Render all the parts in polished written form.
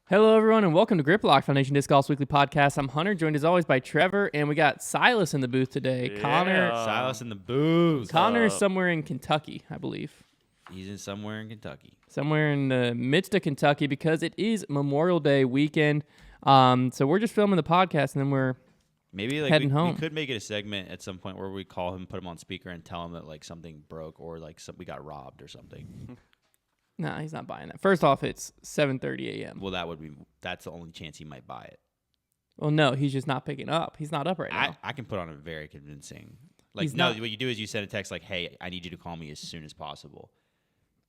Hello, everyone, and welcome to Grip Lock Foundation Disc Golf's weekly podcast. I'm Hunter, joined as always by Trevor, and we got Silas in the booth today. Yeah. Connor, Silas in the booth. Is somewhere in Kentucky, I believe. He's in somewhere in Kentucky. Somewhere in the midst of Kentucky because it is Memorial Day weekend. So we're just filming the podcast, and then we're heading home. We could make it a segment at some point where we call him, put him on speaker, and tell him that like something broke or like we got robbed or something. No, he's not buying that. First off, it's 7:30 a.m. Well, that's the only chance he might buy it. Well, no, he's just not picking up. He's not up right now. I can put on a very convincing. What you do is you send a text like, "Hey, I need you to call me as soon as possible."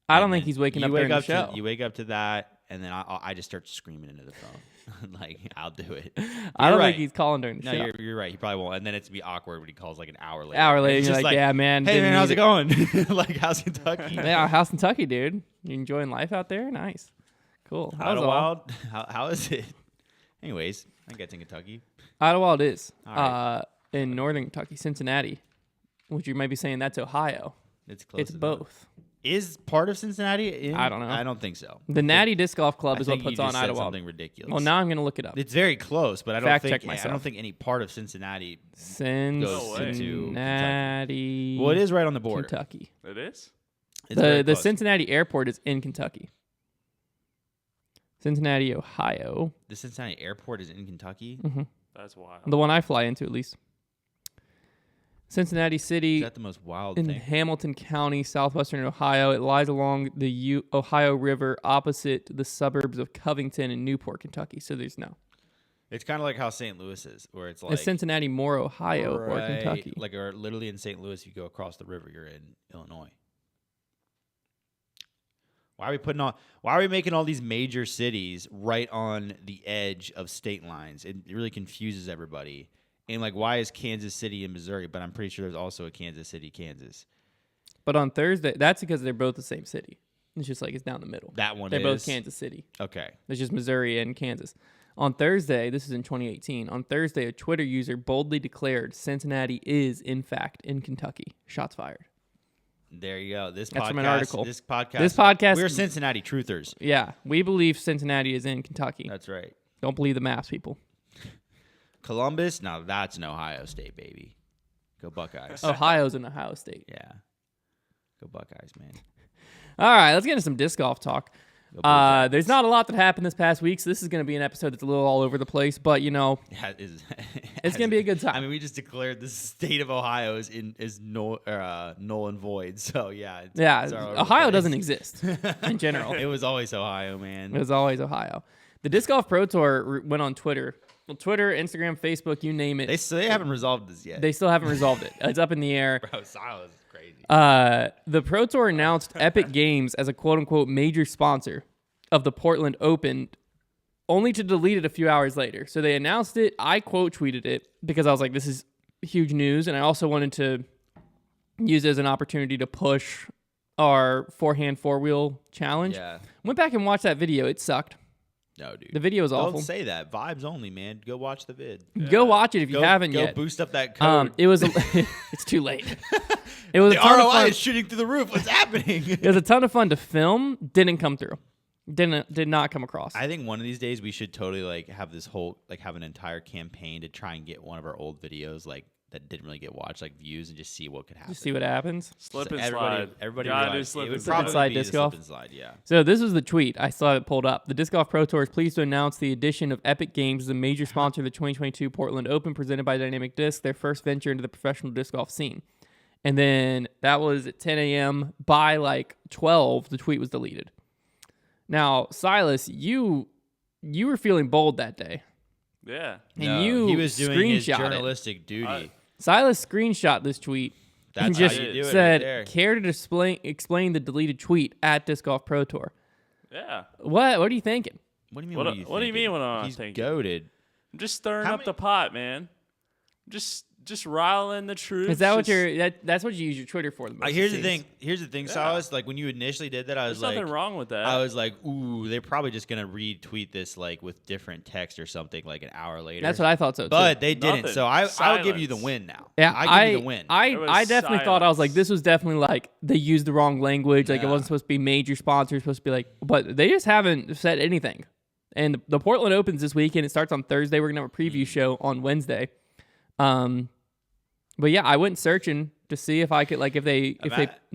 I don't think he's waking up during the show. You wake up to that, and then I just start screaming into the phone. Like, I'll do it. I don't think he's calling during the show. No, you're right. He probably won't. And then it's be awkward when he calls like an hour later. You're like, yeah, man. Hey, man, how's it going? Like, how's Kentucky? Yeah, how's Kentucky, dude? You enjoying life out there? Nice. Cool. Idlewild, how is it? Anyways, I guess in Kentucky. Idlewild is Right. in northern Kentucky, Cincinnati, which you might be saying that's Ohio. It's close. It's both. Is part of Cincinnati? I don't know. I don't think so. The Natty Disc Golf Club is what I think puts you on just said Idlewild. something ridiculous. Well, now I'm going to look it up. It's very close, but I don't Fact think check myself. I don't think any part of Cincinnati. Cincinnati. Well, it is right on the border. Kentucky. It is? It's very The close. Cincinnati airport is in Kentucky. Cincinnati, Ohio. The Cincinnati airport is in Kentucky. Mm-hmm. That's wild. The one I fly into, at least. Cincinnati City. Is that the most wild in thing? Hamilton County, southwestern Ohio. It lies along the Ohio River opposite the suburbs of Covington and Newport, Kentucky. So there's no. It's kind of like how St. Louis is, where it's like Is Cincinnati more Ohio or Kentucky? Like, or literally in St. Louis, you go across the river, you're in Illinois. Why are we making all these major cities right on the edge of state lines? It really confuses everybody. And like, why is Kansas City in Missouri? But I'm pretty sure there's also a Kansas City, Kansas. But on Thursday, that's because they're both the same city. It's just like it's down the middle. That one They're is both Kansas City. Okay. It's just Missouri and Kansas. On Thursday, this is in 2018. On Thursday, a Twitter user boldly declared Cincinnati is, in fact, in Kentucky. Shots fired. There you go. That's from an article. This podcast. We're Cincinnati truthers. Yeah, we believe Cincinnati is in Kentucky. That's right. Don't believe the maps, people. Columbus? Now that's an Ohio State, baby. Go Buckeyes. Ohio's in Ohio State. Yeah. Go Buckeyes, man. All right, let's get into some disc golf talk. Go Blue Jackets. There's not a lot that happened this past week, so this is going to be an episode that's a little all over the place, but, you know, Yeah, it's going to be a good time. I mean, we just declared the state of Ohio is null and void. So yeah, it's all over the Ohio place. doesn't exist in general. It was always Ohio, man. It was always Ohio. The Disc Golf Pro Tour went on Twitter. Well, Twitter, Instagram, Facebook, you name it. They haven't resolved this yet. They still haven't resolved it. It's up in the air. Bro, Silas is crazy. The Pro Tour announced Epic Games as a quote-unquote major sponsor of the Portland Open, only to delete it a few hours later. So they announced it. I quote tweeted it because I was like, this is huge news. And I also wanted to use it as an opportunity to push our forehand four-wheel challenge. Yeah. Went back and watched that video. It sucked. No, dude. The video is awful. Don't say that. Vibes only, man. Go watch the vid. Go watch it if you haven't go yet. Go boost up that code. It was it's too late. It was The a ton of ROI fun. is shooting through the roof. What's happening? It was a ton of fun to film. Didn't come through. Did not come across. I think one of these days we should totally like have this whole have an entire campaign to try and get one of our old videos like that didn't really get watched like views and just see what could happen. Just see what happens. Slip and everybody, slide. Everybody Gotta do realized slip it and would slide. probably Slide be disc the golf? slip and slide, yeah. So this was the tweet. I saw it pulled up. The Disc Golf Pro Tour is pleased to announce the addition of Epic Games as a major sponsor of the 2022 Portland Open presented by Dynamic Disc, their first venture into the professional disc golf scene. And then that was at 10 a.m. By like 12, the tweet was deleted. Now, Silas, you were feeling bold that day. Yeah. And you he was doing his screenshot it. journalistic duty. Silas screenshot this tweet and That's just how you do it said, right there. care to explain the deleted tweet at Disc Golf Pro Tour. Yeah. What are you thinking? What do you mean? What What, do you thinking? mean what I'm He's thinking? goated. I'm just stirring How up many- the pot, man. Just riling the troops. Is that what just- that's what you use your Twitter for? The most, Here's it the seems. thing. Here's the thing, Yeah. Silas. Like when you initially did that, I was There's like, nothing wrong with that. I was like, ooh, they're probably just gonna retweet this like with different text or something like an hour later. That's what I thought so too. But they didn't. Nothing. So I'll give you the Silence. win now. yeah, I give you the win. It was I definitely thought I was like, silence. this was definitely like they used the wrong language. Like it Yeah. wasn't supposed to be major sponsor. It was supposed to be like, but they just haven't said anything. And the Portland opens this weekend. It starts on Thursday. We're gonna have a preview show on Wednesday. But yeah, I went searching to see if I could if they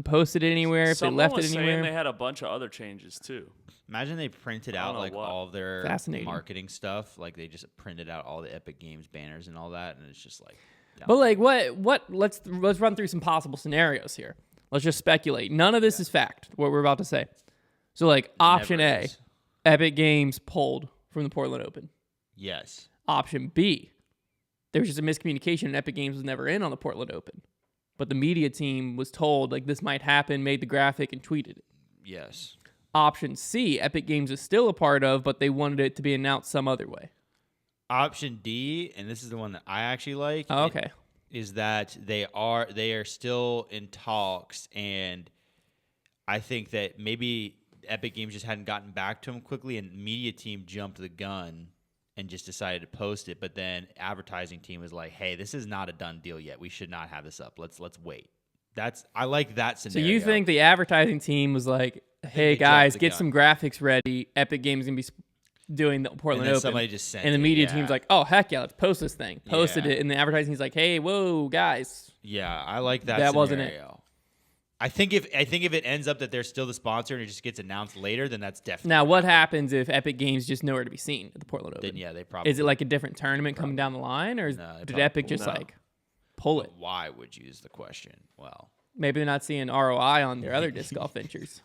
posted it anywhere, if they left it Someone was anywhere. saying they had a bunch of other changes too. Imagine they printed out all of their marketing stuff. Like they just printed out all the Epic Games banners and all that, and it's just like. But what? Let's run through some possible scenarios here. Let's just speculate. None of this is fact. What we're about to say. So option A, Epic Games pulled from the Portland Open. Yes. Option B, there was just a miscommunication and Epic Games was never in on the Portland Open. But the media team was told this might happen, made the graphic and tweeted it. Yes. Option C, Epic Games is still a part of, but they wanted it to be announced some other way. Option D, and this is the one that I actually like. Oh, okay. Is that they are still in talks, and I think that maybe Epic Games just hadn't gotten back to them quickly, and media team jumped the gun and just decided to post it. But then advertising team was like, "Hey, this is not a done deal yet. We should not have this up. Let's wait." I like that scenario. So you think the advertising team was like, "Hey guys, get some graphics ready. Epic Games is gonna be doing the Portland Open." Somebody just sent and the media team's like, "Oh heck yeah, let's post this thing." Posted it, and the advertising team's like, "Hey, whoa, guys." Yeah, I like that. That scenario. wasn't it. I think if it ends up that they're still the sponsor and it just gets announced later, then that's definitely. Now, what happens if Epic Games just nowhere to be seen at the Portland Open? Then yeah, they probably. Is it like a different tournament coming down the line, or did Epic just pull it? Why would you is the question? Well, maybe they're not seeing ROI on their other disc golf ventures.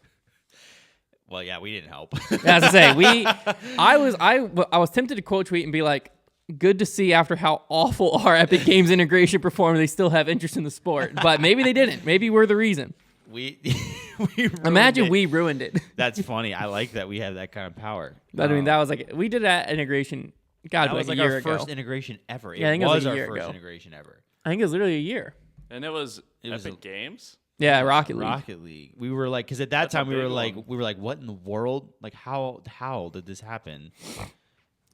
Well, yeah, we didn't help. As I say, I was tempted to quote tweet and be like, "Good to see after how awful our Epic Games integration performed, they still have interest in the sport." But maybe they didn't. Maybe we're the reason. We imagine we ruined it. That's funny. I like that we have that kind of power. But I mean, that was we did that integration. God, that was a year our ago. First integration ever. Yeah, I think it was a our year first ago. integration ever. I think it was literally a year. And it was Epic Games. Yeah, Rocket League. Rocket League. We were like, because at that time we were like, what in the world? Like, how did this happen?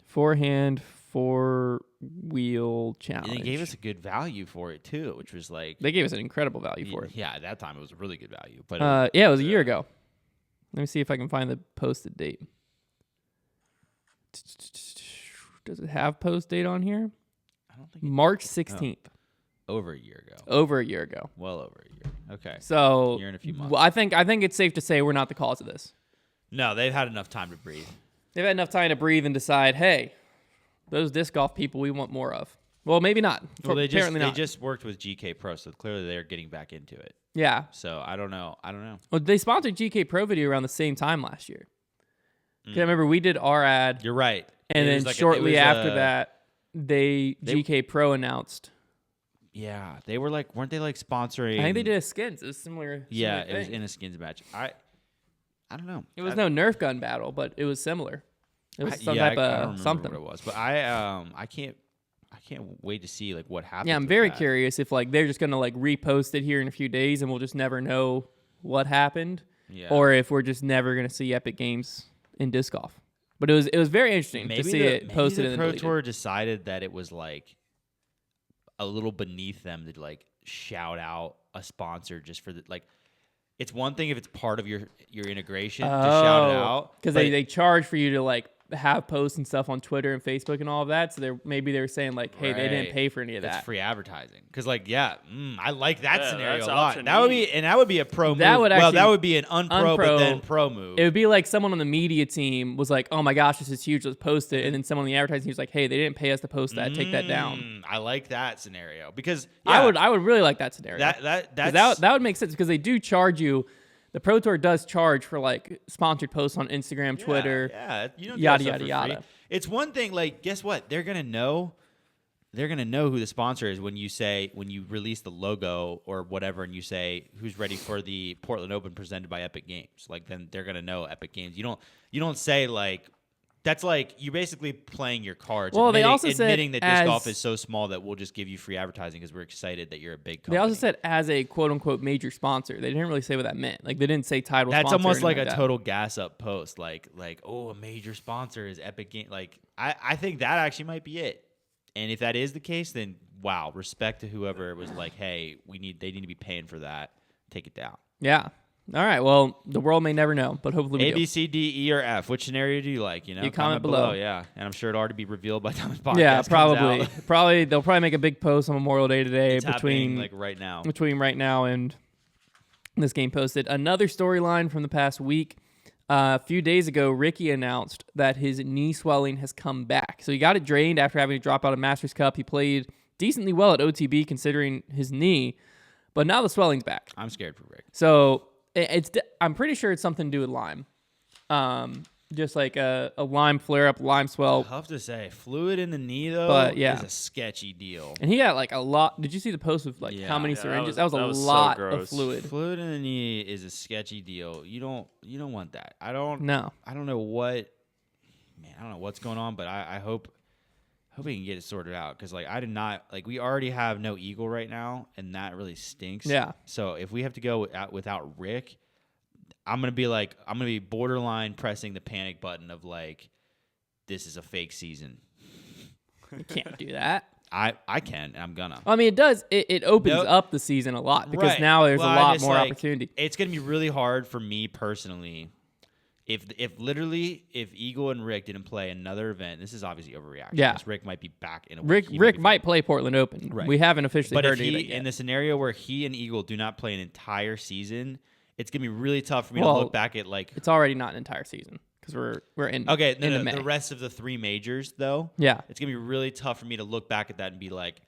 Forehand, 4-wheel challenge. And they gave us a good value for it too, which was like they gave us an incredible value for it. Yeah, at that time it was a really good value. But it was a year ago. Let me see if I can find the posted date. Does it have post date on here? I don't think March 16th. Over a year ago. Over a year ago. Well over a year. Okay. So a year and a few months. I think it's safe to say we're not the cause of this. No, they've had enough time to breathe. They've had enough time to breathe and decide, hey, those disc golf people we want more of. Well, maybe not. Well, they not. just worked with GK Pro, so clearly they're getting back into it. Yeah. So I don't know. Well, they sponsored GK Pro Video around the same time last year. I remember we did our ad. You're right. And then shortly after that, GK Pro announced. Yeah, they were weren't they sponsoring? I think they did a skins. It was similar. Yeah, it was in a skins match. I don't know. It was no Nerf gun battle, but it was similar. It was some type of something. What it was, but I can't wait to see what happens. Yeah, I'm very curious if they're just gonna repost it here in a few days and we'll just never know what happened, or if we're just never gonna see Epic Games in disc golf. But it was very interesting to see it posted. Maybe the Pro Tour decided that it was a little beneath them to shout out a sponsor just for the It's one thing if it's part of your integration to shout it out, because they charge for you to have posts and stuff on Twitter and Facebook and all of that. So maybe they're saying hey, they didn't pay for any of that. It's free advertising. Because I like that scenario a lot. Option That would be a pro move. That would be an unpro but then pro move. It would be like someone on the media team was like, "Oh my gosh, this is huge. Let's post it." And then someone on the advertising team was like, "Hey, they didn't pay us to post that. Take that down." I like that scenario because I would really like that scenario. That would make sense because they do charge you. The Pro Tour does charge for sponsored posts on Instagram, Twitter, you don't yada yada yada. It's one thing. Guess what? They're gonna know who the sponsor is when you release the logo or whatever, and you say who's ready for the Portland Open presented by Epic Games. Then they're gonna know Epic Games. You don't say that's you're basically playing your cards. Well, they also said admitting that disc golf is so small that we'll just give you free advertising because we're excited that you're a big company. They also said as a quote unquote major sponsor. They didn't really say what that meant. They didn't say title. That's sponsor almost like a that. total gas up post. A major sponsor is Epic Game. I think that actually might be it. And if that is the case, then wow, respect to whoever was hey, they need to be paying for that. Take it down. Yeah. All right. Well, the world may never know, but hopefully we A, do. B, C, D, E, or F. Which scenario do you like? You comment below. Yeah, and I'm sure it'll already be revealed by the time this podcast Yeah, comes probably. out. They'll probably make a big post on Memorial Day today It's happening, between right now. right now and this game posted. Another storyline from the past week. A few days ago, Ricky announced that his knee swelling has come back. So he got it drained after having to drop out of Masters Cup. He played decently well at OTB considering his knee, but now the swelling's back. I'm scared for Rick. So I'm pretty sure it's something to do with Lyme. Just like a Lyme flare-up, Lyme swell. Tough to say. Fluid in the knee, though, But, yeah. is a sketchy deal. And he got like a lot. Did you see the post of like how many Yeah, syringes? that That was was a so lot of gross. fluid. Fluid in the knee is a sketchy deal. You don't want that. I don't No. know what's going on, but I hope we can get it sorted out because like I did not like we already have no Eagle right now, and that really stinks. Yeah. So if we have to go without Rick, I'm gonna be borderline pressing the panic button of like, this is a fake season. You can't do that. I can, and I'm gonna. I mean, it does. It opens Nope. up the season a lot because Right. now there's Well, a I lot just, more like, opportunity. It's gonna be really hard for me personally. If Eagle and Rick didn't play another event, this is obviously overreaction. Yeah. Because Rick might be back in a week. Rick might play Portland Open. Right. We haven't officially But heard if it he yet. in the scenario where he and Eagle do not play an entire season, it's gonna be really tough for me Well, to look back at like. It's already not an entire season because we're in. Okay, into May. the rest of the 3 majors though. Yeah. It's gonna be really tough for me to look back at that and be like,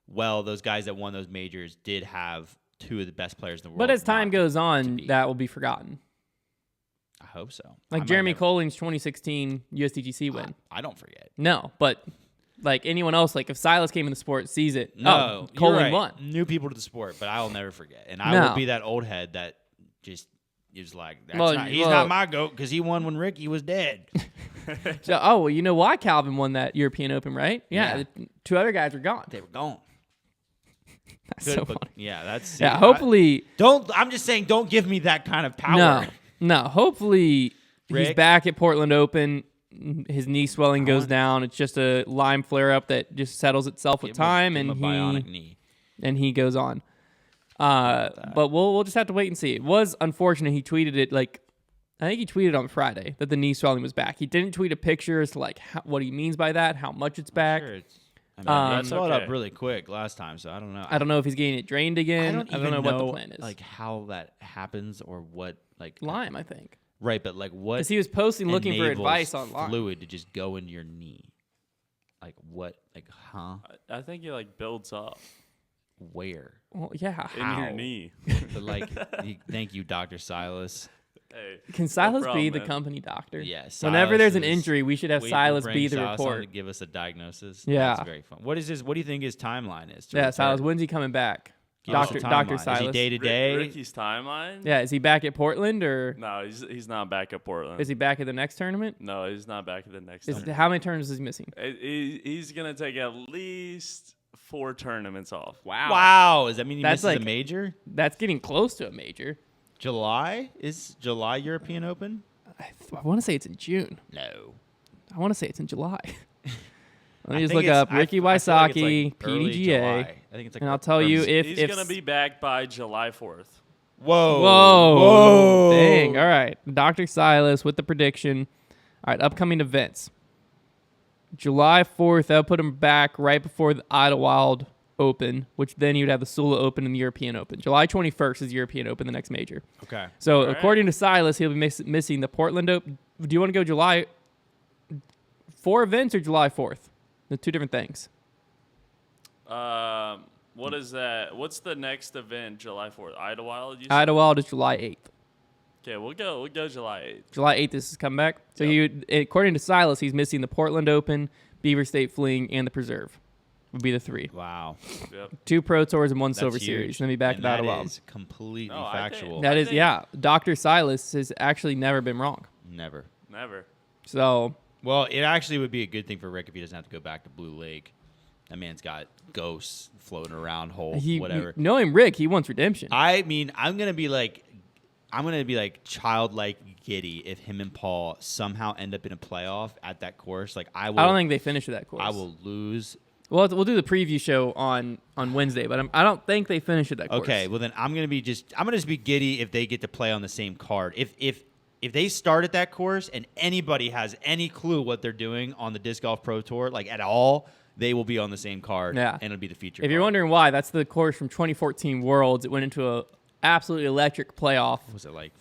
well, those guys that won those majors did have 2 of the best players in the world. But as time not goes to on, be. that will be forgotten. I hope so. Like I might Jeremy never- Colling's 2016 USDGC win. I don't forget. No, but like anyone else, like if Silas came in the sport, sees it. No, oh, Colin you're right. won. New people to the sport, but I will never forget. And I No. will be that old head that just is like, he's well- not my GOAT because he won when Ricky was dead. So, well, you know why Calvin won that European Open, right? Yeah, Yeah. the 2 other guys are gone. They were gone. That's Good, so but funny. yeah, that's Yeah, hopefully, I'm just saying, don't give me that kind of power. no. Hopefully, he's Rick? back at Portland Open. His knee swelling goes down. It's just a Lyme flare up that just settles itself with time, Give him and a bionic knee. he goes on. But we'll just have to wait and see. It was unfortunate. He tweeted it like I think he tweeted on Friday that the knee swelling was back. He didn't tweet a picture as to like what he means by that, how much it's back. Sure, I That's swelled okay. up really quick last time, so I don't know. I don't know if he's getting it drained again. I don't even know what the plan is. like how that happens or what like Lyme, I think. right, but like what Because he was posting looking for enables advice on Lyme. fluid to just go into your knee. Like what? Like I think it like builds up where? Well, yeah. in How? your knee. But like, thank you, Dr. Silas. Hey, Can Silas problem, be the man. company doctor? Yes. Whenever there's an injury, we should have Silas be the Silas on report. to give us a diagnosis. Yeah. That's very fun. What is his? What do you think his timeline is? to Yeah, return? Silas, when's he coming back? Give us a Dr. timeline. Is Silas. he day to day? Ricky's timeline? Yeah, is he back at Portland or No, he's not back at Portland. is he back at the next tournament? No, he's not back at the next Is, tournament. how many tournaments is he missing? He's gonna take at least 4 tournaments off. Wow. Does that mean he That's misses like- a major? That's getting close to a major. July? Is July European Open? I want to say it's in June. No. I want to say it's in July. Let me I just think look up I Ricky feel like it's, like, Wysocki, early PDGA, July. I think it's like and I'll tell you if He's if gonna be back by July 4th. Whoa. Whoa. Dang. All right. Dr. Silas with the prediction. All right. Upcoming events. July 4th, that'll put him back right before the Idlewild Open, which then he would have the Sula Open and the European Open. July 21st is the European Open, the next major. Okay. So, right. according to Silas, he'll be missing the Portland Open. Do you want to go July 4 events or July 4th? The 2 different things. What is that? What's the next event? July 4th. Idlewild. You said? Idlewild is July 8th. Okay, we'll go July 8th. July 8th is his comeback. So Yep. according to Silas, he's missing the Portland Open, Beaver State Fling, and the Preserve. Would be the 3. Wow. Yep. 2 Pro Tours and 1 That's Silver huge. Series. And then be back And to that Idlewild. is completely No, I think- factual. That I is, think- yeah. Dr. Silas has actually never been wrong. Never. Never. So, Well, it actually would be a good thing for Rick if he doesn't have to go back to Blue Lake. That man's got ghosts floating around, whatever. knowing Rick, he wants redemption. I mean, I'm gonna be like childlike giddy if him and Paul somehow end up in a playoff at that course. Like I will. I don't think they finish with that course. I will lose We'll do the preview show on Wednesday, but I don't think they finish at that course. Okay, well then I'm gonna just be giddy if they get to play on the same card. If they start at that course and anybody has any clue what they're doing on the Disc Golf Pro Tour, like at all, they will be on the same card. Yeah. And it'll be the feature. If you're wondering why, that's the course from 2014 Worlds. It went into a absolutely electric playoff. Was it like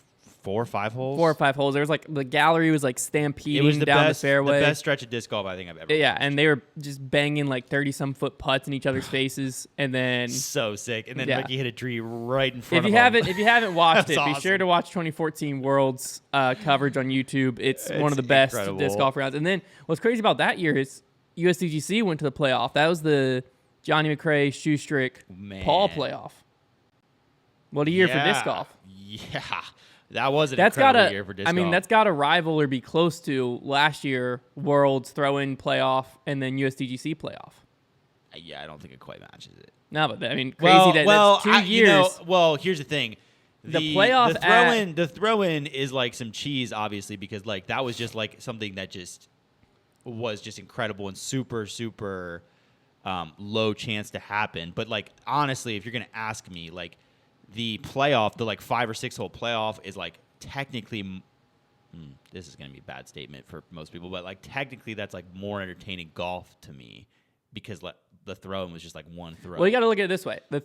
4 or 5 holes? 4 or 5 holes. There was like the gallery was like stampeding It was down the fairway. the best stretch of disc golf I think I've ever. Yeah, watched. and they were just banging like 30-some foot putts in each other's faces, and then So sick. And then Yeah. Ricky hit a tree right in front if of you haven't watched it, That's be awesome. sure to watch 2014 Worlds coverage on YouTube. It's one of the It's best incredible. disc golf rounds. And then what's crazy about that year is USDGC went to the playoff. That was the Johnny McRae, Shoestrick, Man. Paul playoff. What a year for disc golf. Yeah. That was an That's incredible gotta. year for disc I mean, golf. that's got to rival or be close to last year Worlds throw-in playoff and then USDGC playoff. Yeah, I don't think it quite matches it. No, but I mean, crazy that's 2 years. Here's the thing. The playoff the throw-in is like some cheese, obviously, because like that was just like something that just was just incredible and super, super low chance to happen. But like honestly, if you're gonna ask me, like the playoff, the like 5 or 6 hole playoff is like technically. This is gonna be a bad statement for most people, but like technically that's like more entertaining golf to me because like the throw-in was just like one throw. Well, you got to look at it this way: the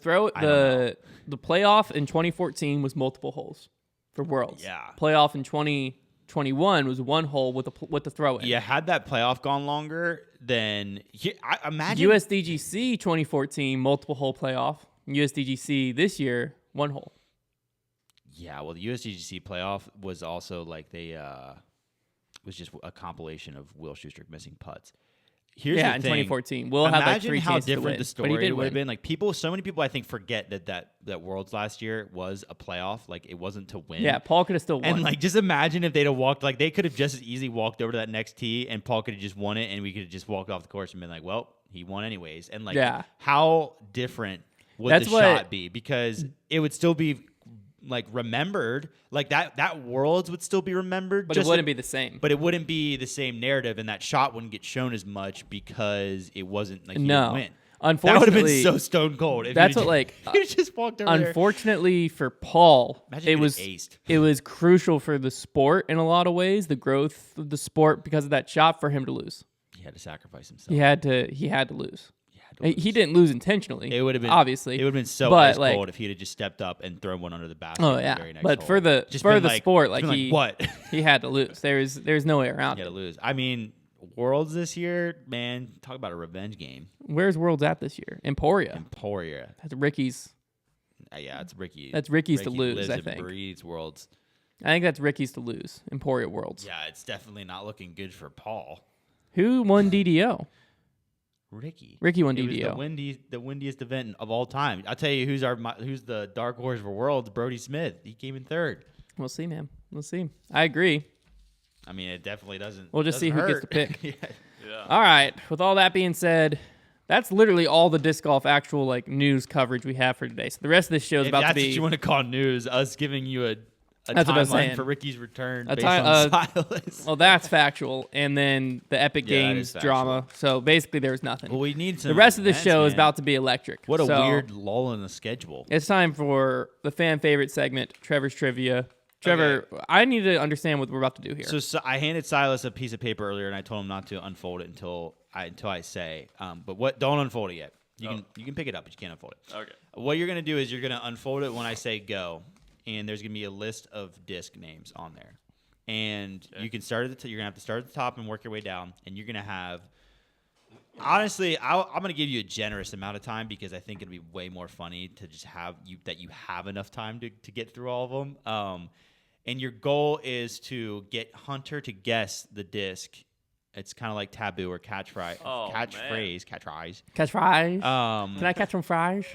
playoff in 2014 was multiple holes for Worlds. Yeah. Playoff in 2021 was 1 hole with the throw-in. Yeah, had that playoff gone longer, then I imagine USDGC 2014 multiple hole playoff. USDGC this year 1 hole. Yeah, well, the USDGC playoff was also like they was just a compilation of Will Schustrick missing putts. Here's Yeah, the in thing. 2014, Will had like Imagine 3 how chances to different win, the but he story did would have win. been. Like so many people I think forget that Worlds last year was a playoff. Like it wasn't to win. Yeah, Paul could have still won. And like, just imagine if they'd have walked, like they could have just as easily walked over to that next tee, and Paul could have just won it, and we could have just walked off the course and been like, well, he won anyways. And like, Yeah. how different would That's the what- shot be? Because it would still be like remembered, like that Worlds would still be remembered, but it wouldn't be the same. But it wouldn't be the same narrative, and that shot wouldn't get shown as much because it wasn't like he No. didn't win. Unfortunately, That would have been so stone cold. If that's you what like. you just walked over there. Unfortunately for Paul, Imagine it if was he'd aced. it was crucial for the sport in a lot of ways, the growth of the sport because of that shot for him to lose. He had to sacrifice himself. He had to lose. He had to He lose. didn't lose intentionally. It would have been obviously. It would have been so but, ice like, cold if he'd have just stepped up and thrown one under the basket. Oh in yeah, the very next but hole. for the Just for been the like- sport, just like been he what? he had to lose. There's no way around He had it. to lose. I mean, Worlds this year, man. Talk about a revenge game. Where's Worlds at this year? Emporia. Emporia. That's Ricky's. Yeah, it's Ricky. That's Ricky's to Ricky lose, lives I and think. breathes Worlds. I think that's Ricky's to lose. Emporia Worlds. Yeah, it's definitely not looking good for Paul. Who won DDO? Ricky. Ricky won It was DDO. the windiest event of all time. I'll tell you who's the dark horse for Worlds. Brody Smith. He came in third. We'll see, man. We'll see. I agree. I mean, it definitely doesn't. We'll just see doesn't who gets hurt. to pick. Yeah. Yeah. All right. With all that being said, that's literally all the disc golf actual like news coverage we have for today. So the rest of this show is If about that's to be. what you want to call news, us giving you a That's what I was saying. timeline for Ricky's return A based ti- on Silas. well, that's factual, and then the Epic Yeah, that Games is factual. drama. So basically, there was nothing. Well, we need some. The rest of this events, show is man. about to be electric. What a So, weird lull in the schedule. It's time for the fan favorite segment, Trevor's Trivia. Trevor, I need to understand what we're about to do here. So I handed Silas a piece of paper earlier, and I told him not to unfold it until I say. But what? Don't unfold it yet. You can pick it up, but you can't unfold it. Okay. What you're gonna do is you're gonna unfold it when I say go, and there's gonna be a list of disc names on there, and you can start at the you're gonna have to start at the top and work your way down, and you're gonna have. Honestly, I'm gonna give you a generous amount of time because I think it'd be way more funny to just have you have enough time to get through all of them. And your goal is to get Hunter to guess the disc. It's kind of like taboo or catchphrase. Oh, Catch catch fries. fries. Can I catch some fries?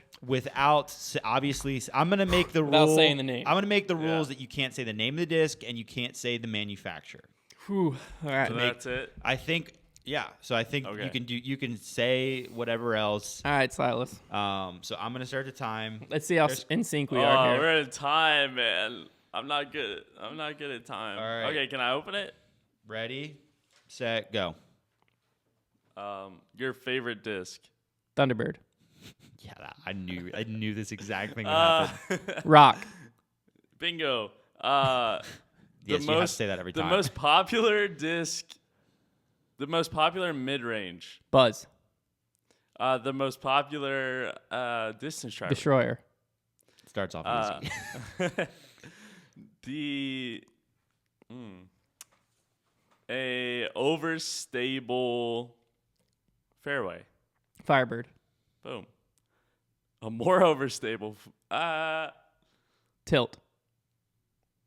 Obviously, I'm gonna make the Without rule. saying the name. I'm gonna make the rules that you can't say the name of the disc and you can't say the manufacturer. Whew. All right. So that's it. I think, yeah. So I think Okay. you can say whatever else. All right, Silas. So I'm gonna start the time. Let's see how There's- in sync we Oh, are here. we're at time, man. I'm not good at time. All right. Okay, can I open it? Ready, set, go. Your favorite disc. Thunderbird. Yeah, I knew this exact thing would happen. Rock. Bingo. Yes, you have to say that every time. The most popular disc. The most popular mid-range. Buzz. The most popular distance driver. Destroyer. Starts off easy. A overstable fairway. Firebird. Boom. A more overstable. Tilt.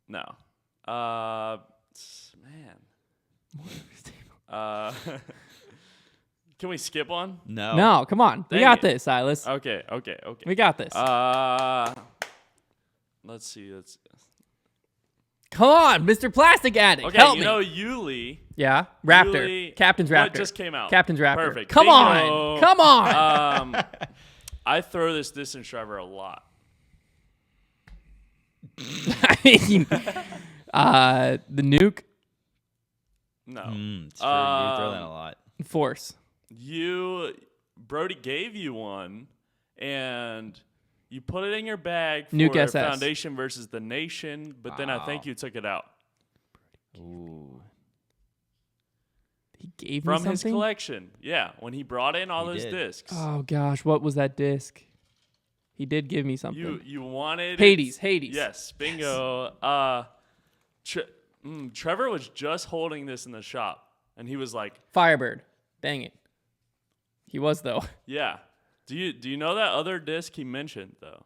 No. Man. Can we skip one? No, come on. We Dang got it. this, Silas. Okay. We got this. Let's see. Come on, Mr. Plastic Addict. Okay, Help you me. know Yuli. Yeah, Raptor. Yuli- Captain's Raptor. What just came out? Captain's Raptor. Perfect. Come Bingo. on. Come on. I throw this distance driver a lot. I mean, the nuke. No. It's true. You throw that a lot. Force. Brody gave you one, and you put it in your bag for Nuke SS. Foundation versus the Nation, but then I think you took it out Ooh. He gave me from something? his collection. Yeah, when he brought in all those did. discs. Oh gosh, what was that disc? He did give me something. You wanted Hades. Yes, bingo. Trevor was just holding this in the shop, and he was like, Firebird. Dang it. He was though. "Yeah." Do you know that other disc he mentioned though?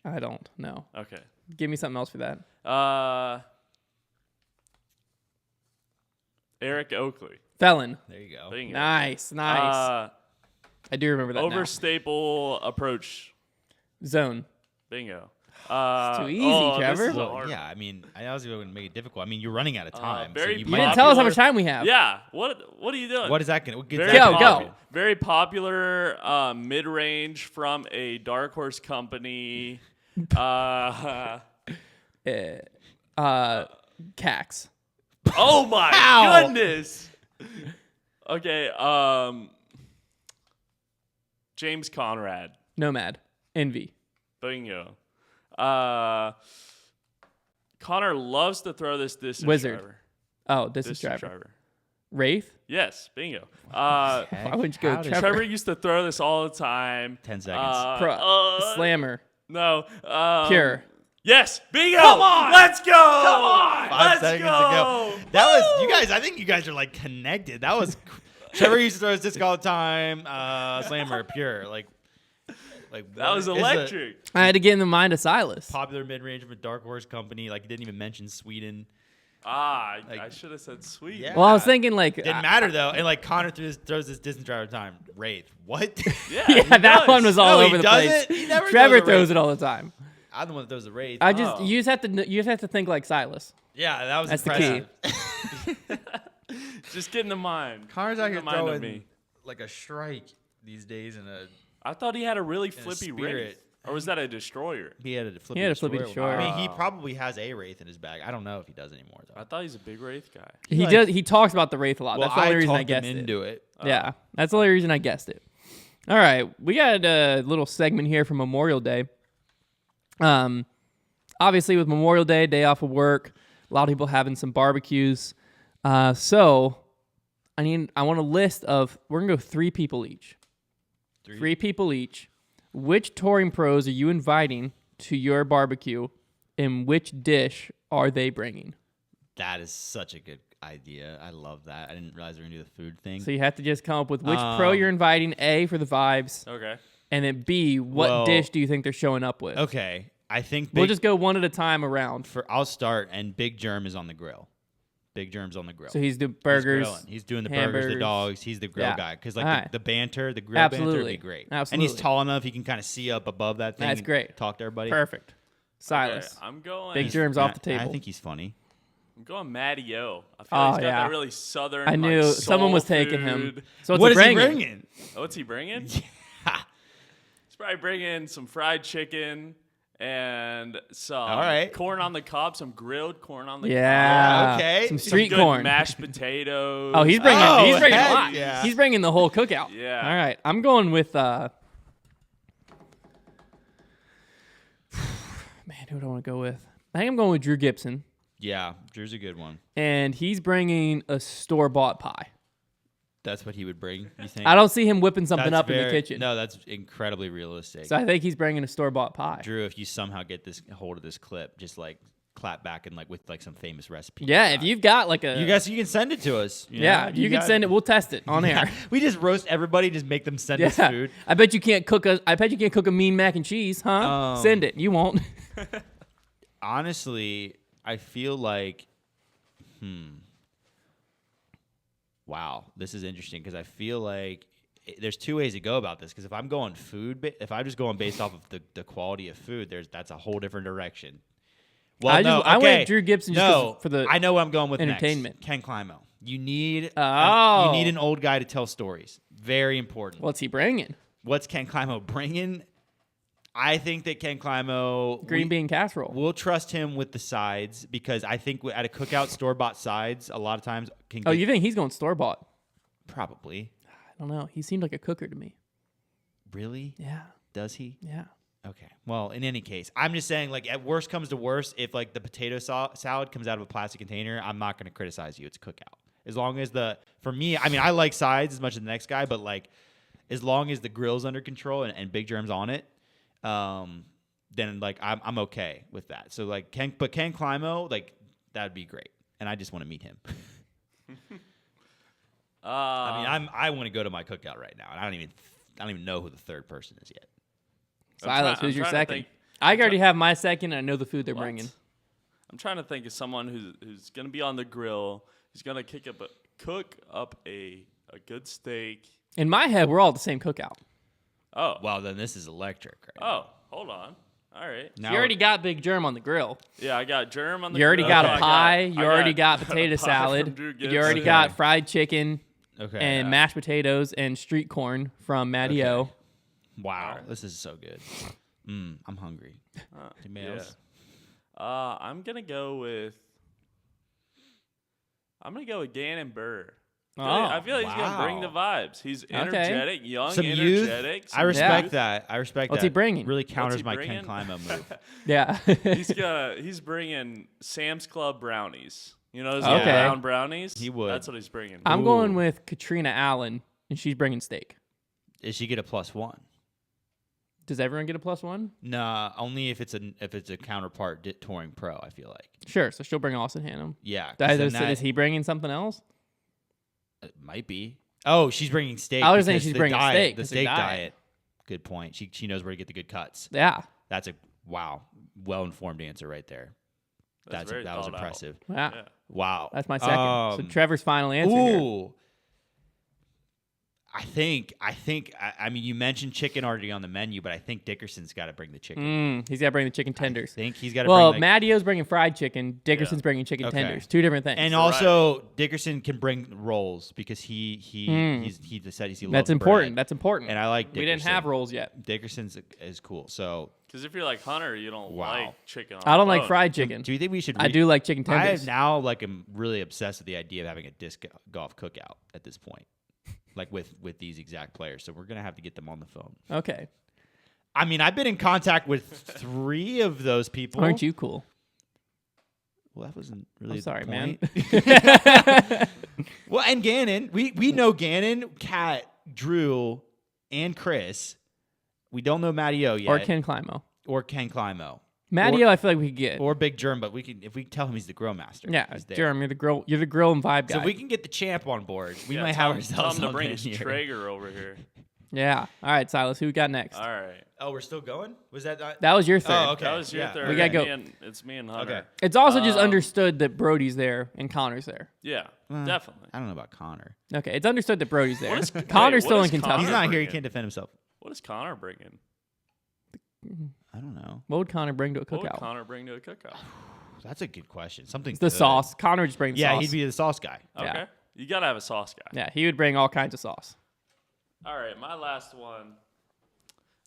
I don't know. Okay. Give me something else for that. Eric Oakley. Felon. There you go. Bingo. Nice. I do remember that now. Overstaple approach. Zone. Bingo. too easy, Trevor. This is a Well, hard yeah, I mean, I was going to make it difficult. I mean, you're running out of time. very so you You might didn't have tell us how popular- much time we have. Yeah. What are you doing? What is that going to Very Go. Very popular mid-range from a dark horse company. Cax. Oh my Ow. goodness. Okay. James Conrad. Nomad. Envy. Bingo. Connor loves to throw this distance Wizard. driver. Oh, distance driver. Wraith. Yes, bingo. Why wouldn't you go How did- Trevor? Trevor used to throw this all the time. 10 seconds. Slammer. No. Pure. Yes, bingo. Come on! Let's go. Come on. 5 Let's seconds go. ago. That was you guys. I think you guys are like connected. That was Trevor used to throw his disc all the time. Slammer, pure, like That was what is electric. I had to get in the mind of Silas. a popular mid range of a dark horse company. Like he didn't even mention Sweden. I Like- should have said sweet. Yeah. Well, I was thinking like Didn't matter though. And like Connor throws this distance driver time. Wraith. What? Yeah, yeah, he that does. one was all No, he over the doesn't. place. He never Trevor throws a throws Wraith. it all the time. I'm the one that throws the Wraith. I just Oh. you just have to think like Silas. Yeah, that was That's the key. impressive. Just get in the mind. Connor's out Get here in the mind of throwing me. like a strike these days, and I thought he had a really flippy spirit. Wraith. Or was that a destroyer? he had a flippy He had a flippy destroyer. I mean, he Wow. probably has a Wraith in his bag. I don't know if he does anymore though. I thought he's a big Wraith guy. He Like- does. He talks about the Wraith a lot. Well, That's the only reason I talked guessed him it. into it. Yeah, that's the only reason I guessed it. All right, we got a little segment here for Memorial Day. Obviously with Memorial Day, day off of work, a lot of people having some barbecues. So I want a list of. We're gonna go 3 people each. 3 people each. Which touring pros are you inviting to your barbecue, and which dish are they bringing? That is such a good idea. I love that. I didn't realize we were gonna do the food thing. So you have to just come up with which pro you're inviting. A, for the vibes, Okay. and then B, what Well, dish do you think they're showing up with? Okay, I think We'll just go one at a time around. I'll start, and Big Germ is on the grill. Big Germ's on the grill. So he's the He's burgers. grilling. He's doing the burgers, the hamburgers. dogs. He's the grill Yeah. guy. Because like Alright. the banter, the grill banter would Absolutely. be great. Absolutely. And he's tall enough he can kind of see up above that thing. That's and great. Talk to everybody. Perfect. Silas. Okay, I'm going. Big germs off the table. I think he's funny. I'm going Matty O. I feel Oh, like he's got yeah. that really southern. I knew like, someone was soul taking him. food. So what's What he is he bringing? bringing? Oh, what's he bringing? Yeah. He's probably bringing some fried chicken and some All right. corn on the cob, some grilled corn on the Yeah. cob. Okay. Some Some street good corn. mashed potatoes. Oh, he's bringing Oh, a heck lot. yeah. He's bringing the whole cookout. Yeah. All right. I'm going with man, who do I want to go with? I think I'm going with Drew Gibson, Yeah, Drew's a good one. and he's bringing a store-bought pie. That's what he would bring, you think? I don't see him whipping something That's up in the kitchen. No, that's incredibly realistic. So I think he's bringing a store-bought pie. Drew, if you somehow get this hold of this clip, just like clap back and like with like some famous recipe. Yeah, if you've got like a... You can send it to us. Yeah, you can send it. We'll test it on air. We just roast everybody, just make them send us Yeah. food. I bet you can't cook a mean mac and cheese, huh? Send it. You won't. Honestly, I feel like, wow, this is interesting because I feel like there's two ways to go about this. Because if I'm going if I'm just going based off of the quality of food, that's a whole different direction. Well, I went Drew Gibson just 'cause for the I know what I'm going with entertainment. next. Ken Climo. You need Oh. you need an old guy to tell stories. Very important. What's he bringing? What's Ken Climo bringing? I think that Ken Climo Green bean casserole. We'll trust him with the sides because I think at a cookout, store-bought sides a lot of times can get... Oh, you think he's going store-bought? Probably. I don't know. He seemed like a cooker to me. Really? Yeah. Does he? Yeah. Okay. Well, in any case, I'm just saying, like, at worst comes to worst, if, like, the potato salad comes out of a plastic container, I'm not going to criticize you. It's a cookout. As long as for me, I mean, I like sides as much as the next guy, but, like, as long as the grill's under control and Big Germ's on it, then like I'm okay with that. So like Ken Climo, like that'd be great, and I just want to meet him. I want to go to my cookout right now, and I don't even know who the third person is yet. Silas, who's your trying to second? think. I already have my second, and I know the food they're What? bringing. I'm trying to think of someone who's gonna be on the grill. He's gonna cook up a good steak. In my head, we're all at the same cookout. Oh, Well, then this is electric, right? oh, hold on. All right. Now You already got Big Germ on the grill. Yeah, I got germ on the. You already grill. got Okay, a pie. You already got a potato pie from salad. Drew You already Gibson. got fried chicken okay. and mashed potatoes and street corn from Matty O. Okay. Wow, Alright. this is so good. I'm hungry. Anybody Yeah. else? I'm gonna go with Gannon Burr. Oh, I feel like he's gonna bring the wow. vibes. He's energetic, young, Some youth. energetic. I respect youth. that. I respect What's that. he bringing? Really counters he my bringing? Ken Climo move. Yeah. He's bringing Sam's Club brownies. You know those Okay. little round brownies. He would. That's what he's bringing. I'm Ooh. going with Katrina Allen, and she's bringing steak. Does she get a +1? Does everyone get a +1? Nah, only if it's a counterpart touring pro. I feel like. Sure. So she'll bring Austin Hannum. Yeah. 'cause then Is he bringing something else? It might be. Oh, she's bringing steak. I was saying because she's the bringing diet, steak The 'cause of steak diet. diet. Good point. She knows where to get the good cuts. Yeah. That's a well-informed answer right there. That's very that was thought out. impressive. Yeah. Yeah. Wow. That's my second. So Trevor's final answer here. Ooh. I mean, you mentioned chicken already on the menu, but I think Dickerson's got to bring the chicken. He's got to bring the chicken tenders. I think he's got to Well, bring Matty O's bringing fried chicken. Dickerson's Yeah. bringing chicken Okay. tenders. Two different things. and also Dickerson can bring rolls because he said he loves That's important. bread. That's important. And I like we Dickerson. didn't have rolls yet. Dickerson's is cool. So, Because if you're like Hunter, you don't Wow. like chicken. On I don't the like bone. fried chicken. do you think we should? I do like chicken I tenders. now am really obsessed with the idea of having a disc golf cookout at this point, like with these exact players. So we're gonna have to get them on the phone. Okay. I mean, I've been in contact with 3 of those people. Aren't you cool? Well, that wasn't really. I'm the sorry, man. point. Well, and Gannon, we know Gannon, Kat, Drew, and Chris. We don't know Matty O yet, Or Ken Climo. or Ken Climo, Matty O, I feel like we could get. or Big Germ. But we can if we tell him he's the grill master. Yeah, he's there. Jeremy, you're the grill and vibe guy. So if we can get the champ on board, we Yeah, might tell have him- ourselves tell him to on bring the his here. Traeger over here. Yeah. All right, Silas, who we got next? All right. Oh, we're still going? Was that? That was your third. Oh, okay. That was your yeah. third. We gotta go. It's me and Hunter. Okay. It's also just understood that Brody's there and Connor's there. Yeah, Well, definitely. I don't know about Connor. Okay, it's understood that Brody's there. is- Connor's wait, still what in is Kentucky. He's Connor not here. He bringing? can't defend himself. What is Connor bringing? I don't know. What would Connor bring to a What would cookout? Connor bring to a cookout? That's a good question. Something It's the good. sauce. Connor would just bring the Yeah, sauce. he'd be the sauce guy. Okay. Yeah. You got to have a sauce guy. Yeah, he would bring all kinds of sauce. All right, my last one.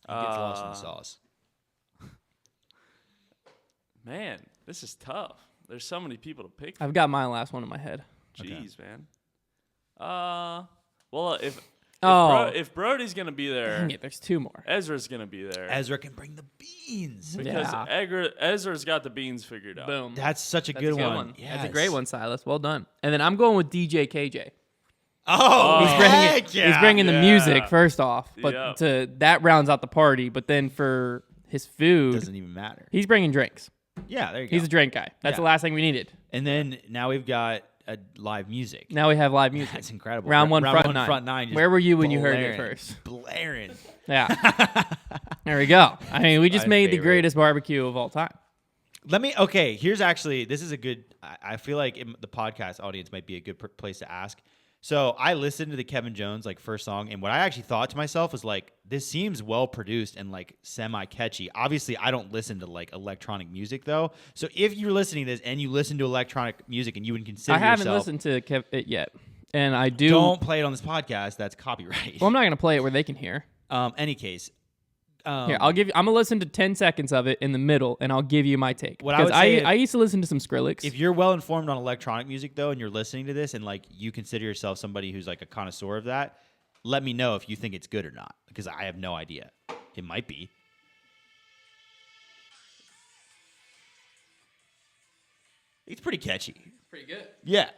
He gets lost in the sauce. Man, this is tough. There's so many people to pick. I've got my last one in my head. Jeez, man. Well, if Brody's gonna be there, Dang it, there's two more. Ezra's gonna be there. Ezra can bring the beans. Because Yeah. Ezra's got the beans figured out. Boom. That's such a That's good a good one. That's a great one, Silas. Well done. And then I'm going with DJ KJ. Oh, He's bringing the music first off, but Yep. that rounds out the party. But then for his food, doesn't even matter. he's bringing drinks. Yeah, there you go. He's a drink guy. That's the last thing we needed. And then now we've got a live music. Now we have live music. That's incredible. Round one, front nine. just Where were you when you heard blaring, it first? Blaring. Yeah. There we go. I mean, we just My made the favorite. greatest barbecue of all time. Here's actually, this is a good, I feel like the podcast audience might be a good place to ask. So I listened to the Kevin Jones first song, and what I actually thought to myself was this seems well produced and semi catchy. Obviously, I don't listen to electronic music though. So if you're listening to this and you listen to electronic music and you would consider I haven't yourself, listened to it yet, and I do. don't play it on this podcast. That's copyright. Well, I'm not gonna play it where they can hear. Any case, Here, I'm gonna listen to 10 seconds of it in the middle, and I'll give you my take. What I Because would say I used to listen to some Skrillex. if you're well informed on electronic music though, and you're listening to this, and you consider yourself somebody who's a connoisseur of that, let me know if you think it's good or not, because I have no idea. It might be. It's pretty catchy. pretty good. Yeah.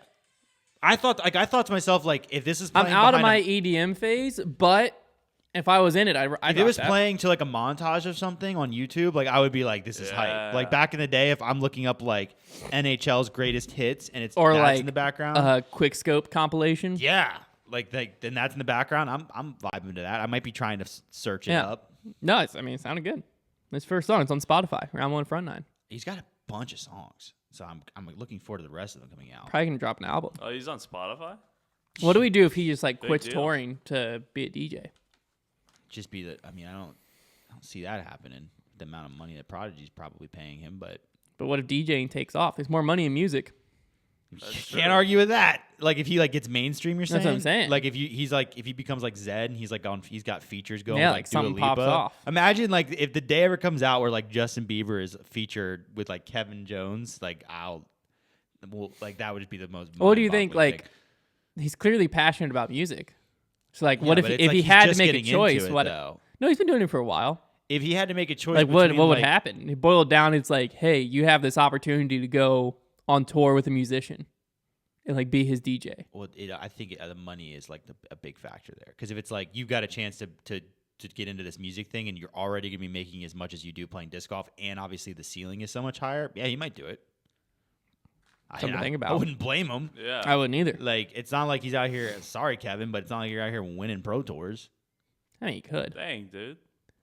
I thought to myself, if this is I'm playing out of my behind EDM phase, but if I was in it, if it was playing to a montage of something on YouTube, I would be this is hype. Back in the day, if I'm looking up NHL's greatest hits and it's or that's in the background, quick scope compilation. yeah, then that's in the background. I'm vibing to that. I might be trying to search it up. No, it sounded good. This first song, it's on Spotify. Round one, front nine. He's got a bunch of songs, so I'm looking forward to the rest of them coming out. Probably gonna drop an album. Oh, he's on Spotify? What do we do if he just quits deal. touring to be a DJ? Just be I don't see that happening. The amount of money that Prodigy's probably paying him, but what if DJing takes off? There's more money in music. can't argue with that. If he get mainstream, you're saying. That's what I'm saying. If he becomes Zed and he's got features going. Yeah, Dua something Lipa. pops off. Imagine if the day ever comes out where Justin Bieber is featured with Kevin Jones, that would just be the most. What do you think? mind-boggling thing. He's clearly passionate about music. So what Yeah, if but if it's he he's had to just make a getting choice? into it, What? though. No, he's been doing it for a while. If he had to make a choice, What between, would happen? He boiled down. It's hey, you have this opportunity to go on tour with a musician and be his DJ. Well, I think the money is a big factor there, because if it's you've got a chance to get into this music thing and you're already gonna be making as much as you do playing disc golf, and obviously the ceiling is so much higher. Yeah, you might do it. Something to think about. I wouldn't blame him. Yeah. I wouldn't either. It's not like he's out here. Sorry, Kevin, but it's not like you're out here winning pro tours. I mean, he could. Dang, dude.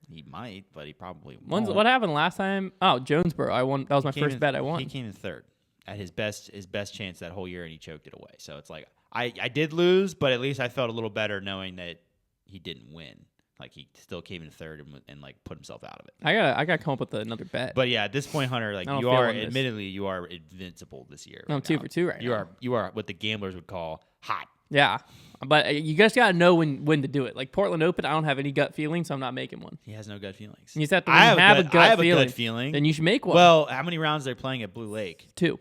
He might, but he probably won't. What happened last time? Oh, Jonesboro. I won. That was my first bet. I won. He came in third at his best chance that whole year, and he choked it away. So it's I did lose, but at least I felt a little better knowing that he didn't win. He still came in third and put himself out of it. I gotta come up with another bet. But yeah, at this point, Hunter, don't you feel are on this. admittedly you are invincible this year. I'm right 2 now. for 2 right now. You are what the gamblers would call hot. Yeah, but you guys gotta know when to do it. Portland Open, I don't have any gut feeling, so I'm not making one. He has no gut feelings. You just have to I have a gut feeling. Then you should make one. Well, how many rounds they're playing at Blue Lake? 2.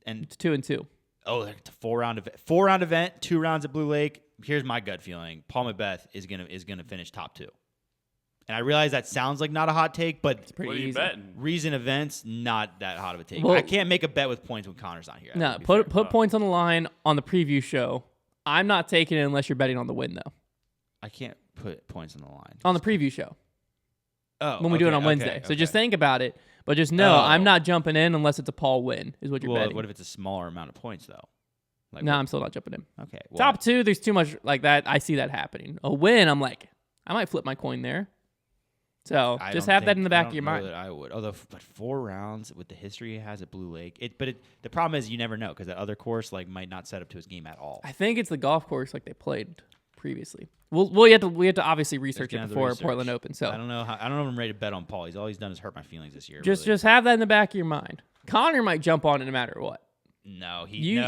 And It's 2 and 2. oh, it's a 4-round event, 2 rounds at Blue Lake. Here's my gut feeling: Paul Macbeth is gonna finish top 2. And I realize that sounds like not a hot take, but Pretty What are you easy. betting? recent events, not that hot of a take. Well- I can't make a bet with points when Connor's not here. No, To be put fair. points on the line on the preview show. I'm not taking it unless you're betting on the win though. I can't put points on the line. On the preview show Oh, when we do it okay, on Wednesday. okay, So just okay. think about it. But just know Oh. I'm not jumping in unless it's a Paul win. Is what you're Well, betting. what if it's a smaller amount of points though? No, I'm still not jumping in. Okay. Well, Top 2, there's too much like that. I see that happening. A win, I'm I might flip my coin there. So I just don't have that think- in the I back don't of your know mind. that I would. Although, but 4 rounds with the history he has at Blue Lake, the problem is you never know, because that other course might not set up to his game at all. I think it's the golf course they played previously. We have to obviously research it Gonna have to before research. Portland Open. So I don't know if I'm ready to bet on Paul. All he's done is hurt my feelings this year. just really. have that in the back of your mind. Connor might jump on it no matter what. No, You-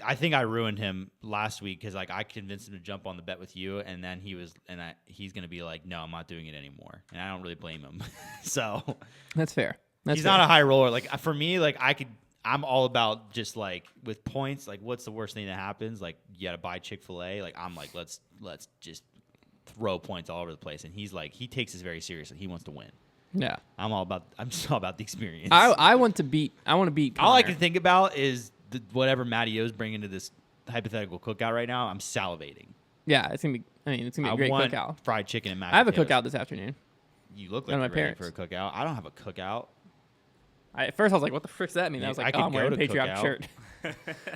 I think I ruined him last week because I convinced him to jump on the bet with you, and then he's gonna be like, no, I'm not doing it anymore, and I don't really blame him. So That's fair. He's not a high roller. Like for me, like I'm all about just like with points. Like, what's the worst thing that happens? Like, you got to buy Chick-fil-A. Like, I'm like, let's just throw points all over the place. And he's like, he takes this very seriously. He wants to win. Yeah. I'm just all about the experience. I want to beat. All I can think about is whatever Matty O's bringing to this hypothetical cookout right now. I'm salivating. Yeah, it's gonna be. I mean, it's gonna be a great cookout. Fried chicken and mashed I have a potatoes. cookout this afternoon. You look like you're ready for a cookout. I don't have a cookout. At first, I was like, "What the frick's that mean?" Yeah, I was like, I "Oh, I'm could wearing a go to patriotic cookout. shirt."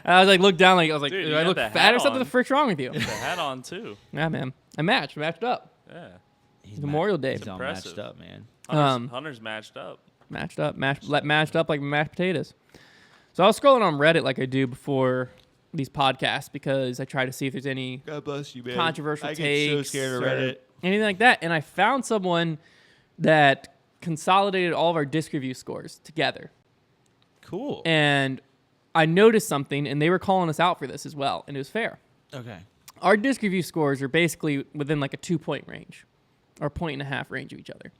I was like, looked down, like I was like, Dude, "Do you I had look the fat hat or something? on. The frick's wrong with you?" The hat on too. Yeah, man. I matched up. Yeah. He's Memorial Day. He's all Impressive. matched up, man. Hunter's matched up. Matched up like mashed potatoes. So I was scrolling on Reddit like I do before these podcasts because I try to see if there's any God bless you, man. controversial I takes get so scared of or Reddit. anything like that. And I found someone that consolidated all of our disc review scores together. Cool. And I noticed something, and they were calling us out for this as well, and it was fair. Okay. Our disc review scores are basically within like a 2-point range or 1.5 range of each other.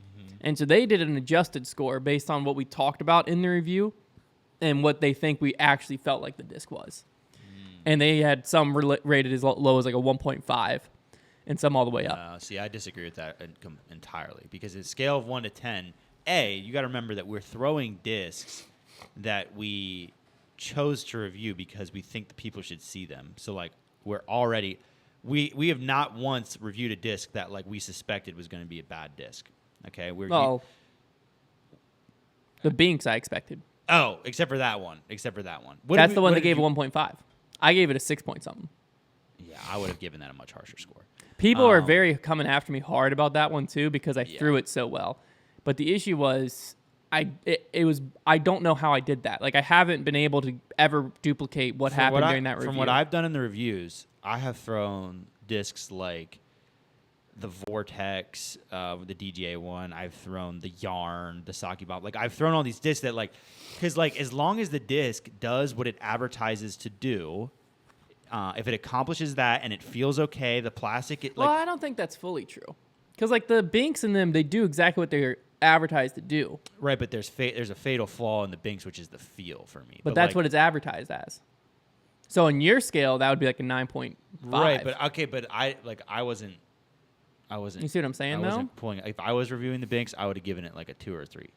And so they did an adjusted score based on what we talked about in the review and what they think we actually felt like the disc was. And they had some rated as low as like a 1.5 and some all the way up. See, I disagree with that entirely because it's a scale of 1 to 10. You got to remember that we're throwing discs that we chose to review because we think the people should see them. So like we're already we have not once reviewed a disc that like we suspected was going to be a bad disc. Okay, The Binks I expected. Except for that one. That's the one that gave 1.5. I gave it a 6 point something. Yeah, I would have given that a much harsher score. People are very coming after me hard about that one too because I threw it so well. But the issue was I don't know how I did that. Like I haven't been able to ever duplicate what happened during that review. From what I've done in the reviews, I have thrown discs like the Vortex, the DGA one. I've thrown the Yarn, the Saki Bomb. Like I've thrown all these discs that like, because like as long as the disc does what it advertises to do, if it accomplishes that and it feels okay, the plastic. Well, I don't think that's fully true, because like the Binks in them, they do exactly what they're advertised to do. Right, but there's a fatal flaw in the Binks, which is the feel for me. But that's like, what it's advertised as. So in your scale, that would be like a 9.5. Right, but I wasn't. You see what I'm saying, though? Wasn't pulling. If I was reviewing the Binks, I would have given it like a 2 or a 3.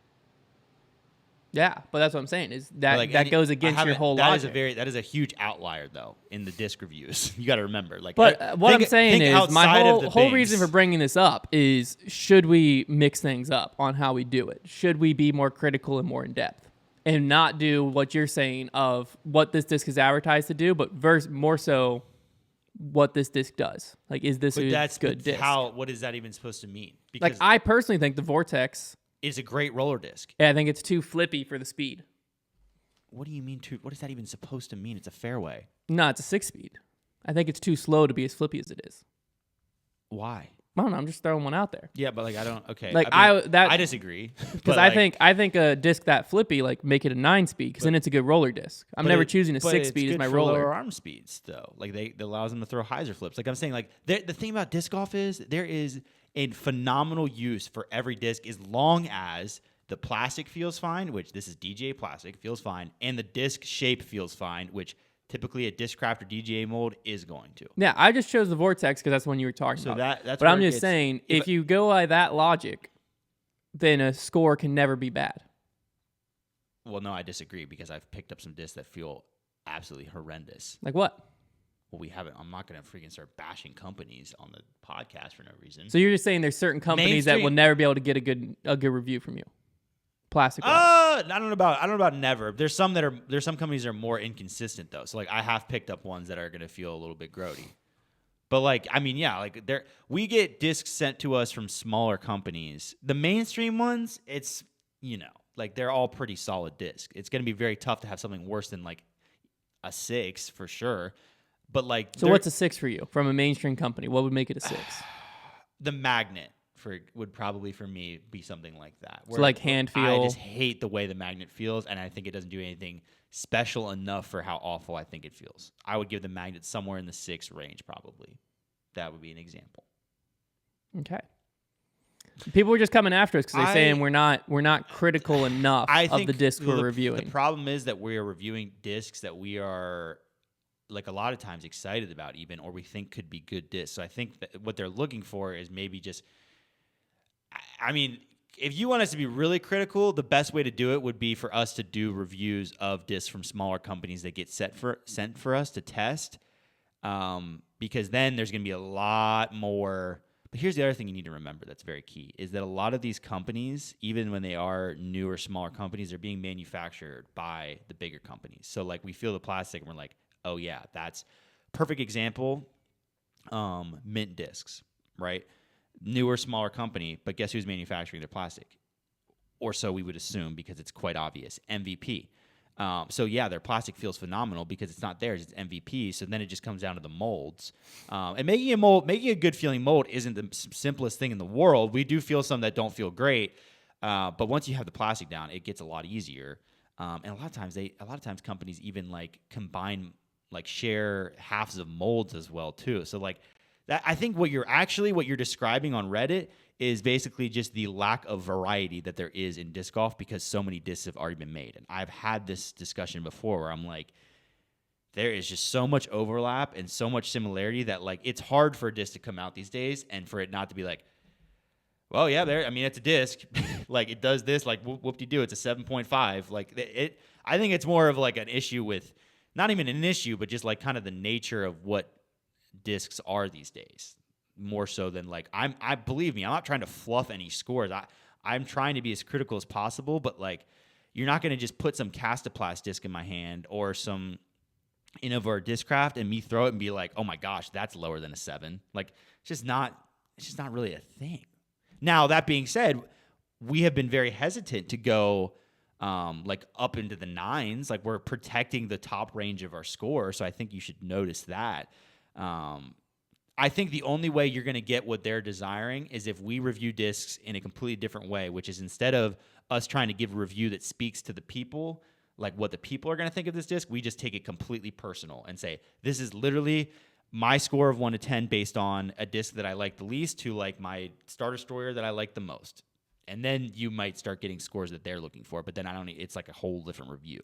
Yeah, but that's what I'm saying. Is that like, that goes against your whole logic. That is a huge outlier though in the disc reviews. You got to remember. Like, but what I'm saying is my whole Binks. reason for bringing this up is should we mix things up on how we do it? Should we be more critical and more in depth and not do what you're saying of what this disc is advertised to do, but more so what this disc does? Like, is this a good disc? What is that even supposed to mean? Because like, I personally think the Vortex is a great roller disc. I think it's too flippy for the speed. What do you mean? What is that even supposed to mean? It's a fairway. No, it's a 6-speed. I think it's too slow to be as flippy as it is. Why? I don't know. I'm just throwing one out there. Yeah, but like I don't. Okay, like I disagree because I think a disc that flippy, like, make it a 9-speed because then it's a good roller disc. I'm never choosing a 6-speed as my roller. Lower arm speeds though. Like it allows them to throw hyzer flips. Like I'm saying, like the thing about disc golf is there is a phenomenal use for every disc as long as the plastic feels fine, which this is DGA plastic, feels fine, and the disc shape feels fine, which typically a Discraft or DGA mold is going to. Yeah, I just chose the Vortex because that's the one you were talking about. That's but I'm just saying, if you go by that logic, then a score can never be bad. Well, no, I disagree because I've picked up some discs that feel absolutely horrendous. Like what? Well, we haven't. I'm not going to freaking start bashing companies on the podcast for no reason. So you're just saying there's certain companies that will never be able to get a good review from you. Plastic. I don't know about never. There's some companies that are more inconsistent though. So like I have picked up ones that are going to feel a little bit grody. But like I mean, yeah, like we get discs sent to us from smaller companies. The mainstream ones, it's like they're all pretty solid discs. It's going to be very tough to have something worse than like a 6 for sure. But like, so what's a 6 for you from a mainstream company? What would make it a 6? The magnet would probably for me be something like that. So like hand feel. I just hate the way the magnet feels, and I think it doesn't do anything special enough for how awful I think it feels. I would give the magnet somewhere in the 6 range probably. That would be an example. Okay. People were just coming after us because they're saying we're not critical enough of the discs we're reviewing. The problem is that we are reviewing discs that we are like a lot of times excited about even, or we think could be good discs. So I think that what they're looking for is maybe just, I mean, if you want us to be really critical, the best way to do it would be for us to do reviews of discs from smaller companies that get sent for us to test, because then there's going to be a lot more. But here's the other thing you need to remember that's very key, is that a lot of these companies, even when they are newer, smaller companies, are being manufactured by the bigger companies. So like we feel the plastic and we're like, oh yeah, that's perfect example. Mint discs, right? Newer, smaller company, but guess who's manufacturing their plastic? Or so we would assume, because it's quite obvious. MVP. So yeah, their plastic feels phenomenal because it's not theirs; it's MVP. So then it just comes down to the molds. And making a good feeling mold isn't the simplest thing in the world. We do feel some that don't feel great, but once you have the plastic down, it gets a lot easier. And a lot of times companies even like combine, like share halves of molds as well too. So like that, I think what you're describing on Reddit is basically just the lack of variety that there is in disc golf because so many discs have already been made. And I've had this discussion before where I'm like, there is just so much overlap and so much similarity that like it's hard for a disc to come out these days and for it not to be like, well, yeah, it's a disc. Like it does this, like whoop-de-doo, it's a 7.5. Like it, I think it's more of like an issue with, not even an issue, but just like kind of the nature of what discs are these days. More so than like I believe me, I'm not trying to fluff any scores. I'm trying to be as critical as possible, but like you're not going to just put some Castoplast disc in my hand or some Innovar Discraft and me throw it and be like, oh my gosh, that's lower than a 7. Like it's just not really a thing. Now that being said, we have been very hesitant to go like up into the 9s. Like we're protecting the top range of our score, so I think you should notice that. I think the only way you're going to get what they're desiring is if we review discs in a completely different way, which is instead of us trying to give a review that speaks to the people, like what the people are going to think of this disc, we just take it completely personal and say, this is literally my score of 1 to 10 based on a disc that I like the least to like my starter destroyer that I like the most. And then you might start getting scores that they're looking for, but then it's like a whole different review.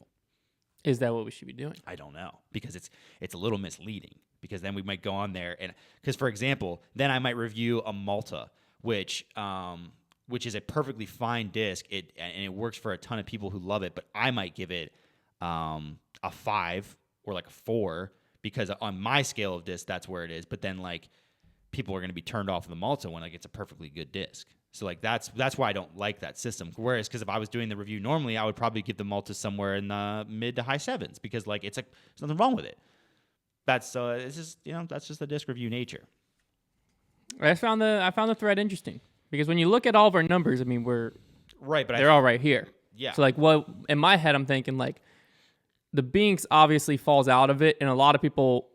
Is that what we should be doing? I don't know, because it's a little misleading, because then we might go on there and, because for example, then I might review a Malta, which is a perfectly fine disc. And it works for a ton of people who love it, but I might give it a 5 or like a 4 because on my scale of disc, that's where it is. But then like people are going to be turned off of the Malta when like it's a perfectly good disc. So like that's why I don't like that system. Whereas because if I was doing the review normally, I would probably give the Malta somewhere in the mid to high 7s because like there's nothing wrong with it. That's that's just the disc review nature. I found the thread interesting because when you look at all of our numbers, I mean we're right, but they're all right here. Yeah. So like what in my head I'm thinking like the Binks obviously falls out of it, and a lot of people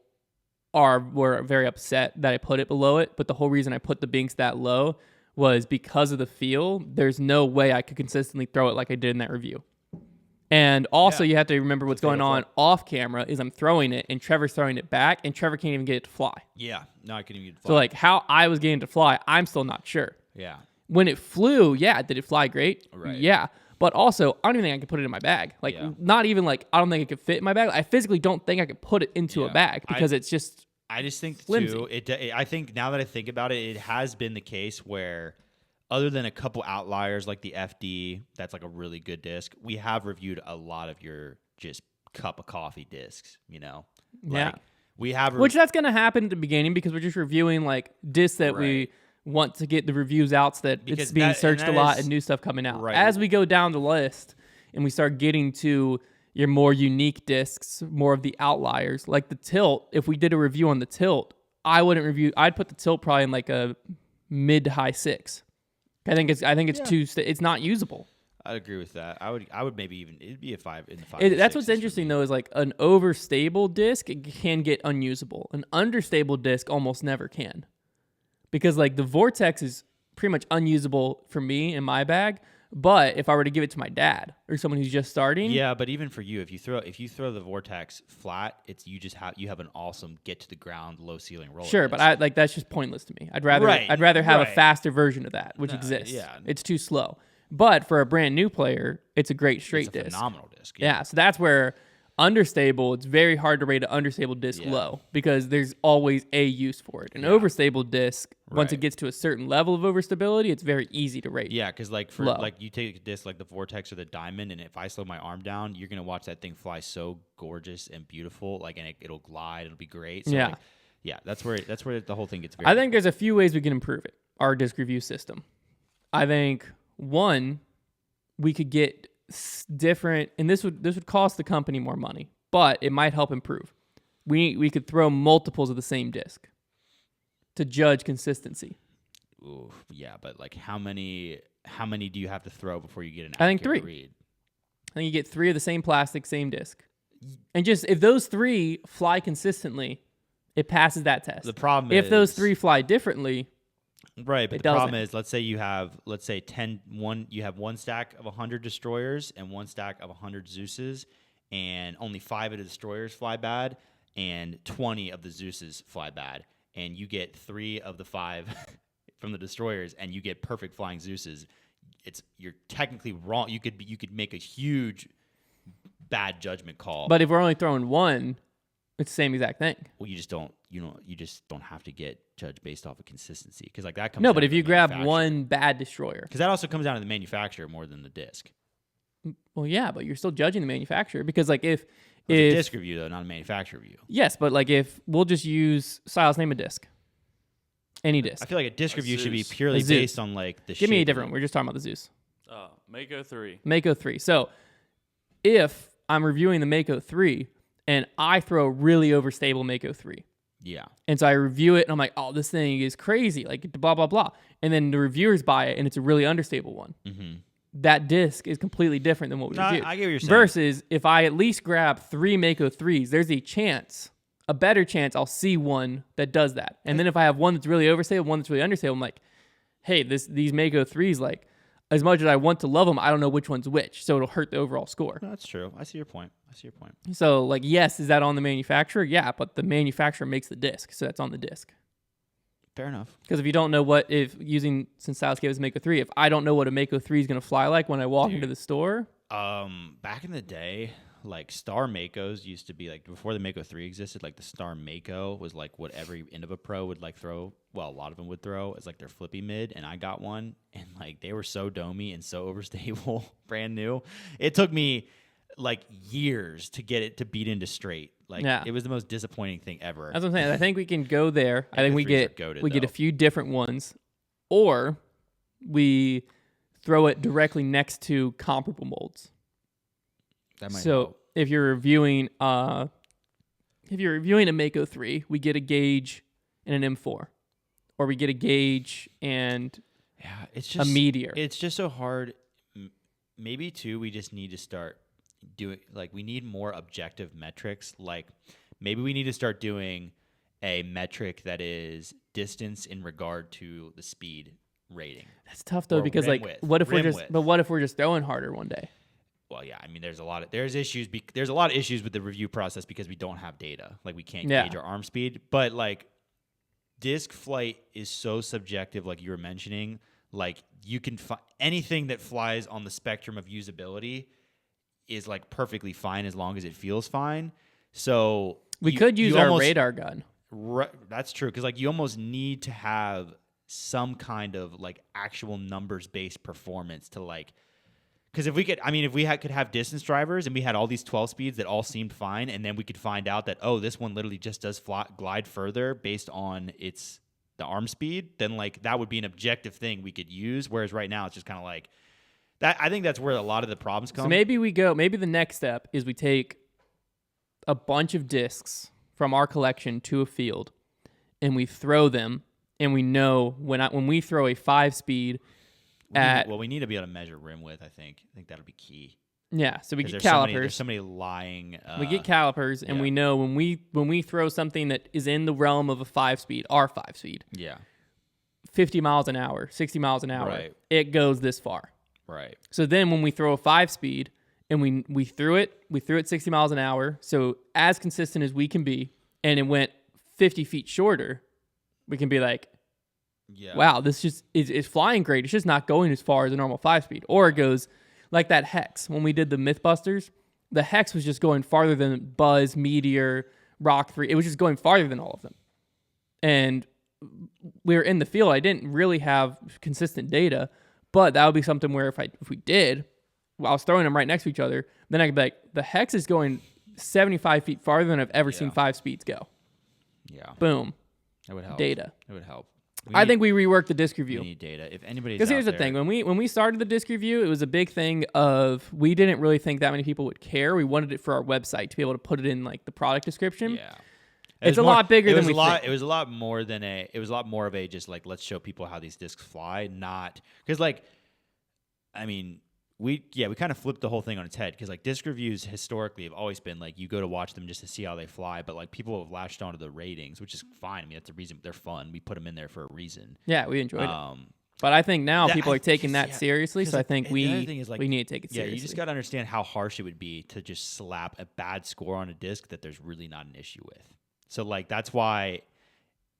were very upset that I put it below it. But the whole reason I put the Binks that low was because of the feel. There's no way I could consistently throw it like I did in that review. And also you have to remember what's going on off camera is I'm throwing it and Trevor's throwing it back and Trevor can't even get it to fly. Yeah. No, I couldn't even get it to fly. So like how I was getting it to fly, I'm still not sure. Yeah. When it flew, did it fly great? Right. Yeah. But also, I don't even think I could put it in my bag. Like, not even like, I don't think it could fit in my bag. I physically don't think I could put it into a bag because it's just I just think flimsy. Too, I think now that I think about it, it has been the case where other than a couple outliers like the FD, that's like a really good disc, we have reviewed a lot of your just cup of coffee discs, Yeah. We have Which that's going to happen at the beginning because we're just reviewing like discs that we want to get the reviews out so that it's being searched a lot and new stuff coming out. Right. As we go down the list and we start getting to your more unique discs, more of the outliers, like the Tilt, if we did a review on the Tilt, I'd put the Tilt probably in like a mid to high 6. I think it's it's not usable. I'd agree with that. I would maybe even it'd be a 5 in the 5. That's what's interesting though is like an overstable disc can get unusable. An understable disc almost never can. Because like the Vortex is pretty much unusable for me in my bag, But if I were to give it to my dad or someone who's just starting, Yeah, but even for you, if you throw the vortex flat, you have an awesome get to the ground, low ceiling roller. sure, but that's just pointless to me. I'd rather have a faster version of that, which exists. Yeah. It's too slow. But for a brand new player, it's a great straight It's a disc. phenomenal disc. Yeah, so that's where understable, it's very hard to rate an understable disc low because there's always a use for it. An overstable disc, once it gets to a certain level of overstability, it's very easy to rate. Yeah, because like low. you take a disc like the vortex or the diamond, and if I slow my arm down, you're gonna watch that thing fly so gorgeous and beautiful, like, and it'll glide, it'll be great. So Yeah. like, yeah, that's where the whole thing gets very. I think there's a few ways we can improve it, our disc review system. I think, one, we could get different, and this would cost the company more money, but it might help improve. We could throw multiples of the same disc to judge consistency. Ooh, yeah, but like how many do you have to throw before you get an I think accurate 3. read? I think you get 3 of the same plastic, same disc. And just if those 3 fly consistently, it passes that test. The problem if is those 3 fly differently, right, but it the problem doesn't. is, let's say you have you have one stack of 100 destroyers and one stack of 100 Zeuses, and only 5 of the destroyers fly bad, and 20 of the Zeuses fly bad, and you get 3 of the 5 from the destroyers, and you get perfect flying Zeuses. You're technically wrong. You could make a huge bad judgment call. But if we're only throwing 1, it's the same exact thing. Well, you just don't have to get judged based off of consistency, because like that comes. No, down but to if the you grab manufacturer. 1 bad destroyer, because that also comes down to the manufacturer more than the disc. well, yeah, but you're still judging the manufacturer because like if It's a disc review though, not a manufacturer review. yes, but like if we'll just use Silas, name a disc, any disc. I feel like a disc review should be Zeus. purely A Zeus. based on like the. Give me a shape different of one. We're just talking about the Zeus. Mako 3. Mako 3. So if I'm reviewing the Mako 3 and I throw a really overstable Mako 3, Yeah. and so I review it and I'm like, oh, this thing is crazy, like blah, blah, blah. And then the reviewers buy it and it's a really understable one. Mm-hmm. That disc is completely different than what we No, reviewed. I get what you're saying. Versus if I at least grab 3 Mako 3s, there's a better chance I'll see one that does that. And then if I have one that's really overstable, one that's really understable, I'm like, hey, these Mako 3s, like, as much as I want to love them, I don't know which one's which, so it'll hurt the overall score. No, that's true. I see your point. So, like, yes, is that on the manufacturer? Yeah, but the manufacturer makes the disc, so that's on the disc. Fair enough. Because if you don't know since Silas gave us a Mako 3, if I don't know what a Mako 3 is going to fly like when I walk into the store. Back in the day, like Star Makos used to be like, before the Mako 3 existed, like the Star Mako was like what every Innova Pro would like throw. Well, a lot of them would throw as like their flippy mid, and I got one, and like they were so domey and so overstable, brand new. It took me like years to get it to beat into straight. Like it was the most disappointing thing ever. That's what I'm saying. I think we can go there. I think we Mako 3s are get goated, we get a though. few different ones, or we throw it directly next to comparable molds. That might So help. if you're reviewing a Mako 3, we get a gauge and an M4, or we get a gauge and Yeah, it's a just meteor. It's just so hard. Maybe too, we just need to start doing, like, we need more objective metrics. Like maybe we need to start doing a metric that is distance in regard to the speed rating. That's tough though, or because rim like width, what if rim width. what if we're just throwing harder one day? Well, yeah, I mean, there's a lot of issues. There's a lot of issues with the review process because we don't have data. Like we can't Yeah. gauge our arm speed. But like disc flight is so subjective, like you were mentioning. Like you can anything that flies on the spectrum of usability is like perfectly fine as long as it feels fine. So We could use you our almost- radar gun. That's true, because like you almost need to have some kind of like actual numbers based performance to like. Because if we could have distance drivers and we had all these 12 speeds that all seemed fine, and then we could find out that, oh, this one literally just does glide further based on the arm speed, then like that would be an objective thing we could use. Whereas right now it's just kind of like that. I think that's where a lot of the problems come. So maybe the next step is we take a bunch of discs from our collection to a field and we throw them, and we know when we throw a 5-speed we need to be able to measure rim width. I think that'll be key. Yeah, so we 'Cause get there's calipers. so many lying. We get calipers, and yeah. we know when we throw something that is in the realm of a 5-speed, our 5-speed, Yeah. 50 miles an hour, 60 miles an hour, Right. it goes this far. Right. So then when we throw a 5-speed and we threw it 60 miles an hour, so as consistent as we can be, and it went 50 feet shorter, we can be like, Yeah. wow, this just is flying great. It's just not going as far as a normal 5-speed. Or it goes like that Hex. When we did the Mythbusters, the Hex was just going farther than Buzz, Meteor, Rock 3. It was just going farther than all of them. And we were in the field. I didn't really have consistent data, but that would be something where if we did, while I was throwing them right next to each other, then I could be like, the Hex is going 75 feet farther than I've ever seen 5 speeds go. Yeah. Boom. That would help. Data. It would help. I think we reworked the disc review. We need data. If anybody's Because here's the there, thing: when we started the disc review, it was a big thing of we didn't really think that many people would care. We wanted it for our website to be able to put it in like the product description. Yeah. It's a lot bigger than we think. It was a lot more than it was a lot more of a just like let's show people how these discs fly, not because like I mean we kind of flipped the whole thing on its head because like disc reviews historically have always been like you go to watch them just to see how they fly, but like people have latched onto the ratings, which is fine. I mean that's the reason they're fun. We put them in there for a reason. Yeah, we enjoyed it. But I think now people are taking that seriously, so I think we need to take it seriously. Yeah, you just got to understand how harsh it would be to just slap a bad score on a disc that there's really not an issue with. So like that's why,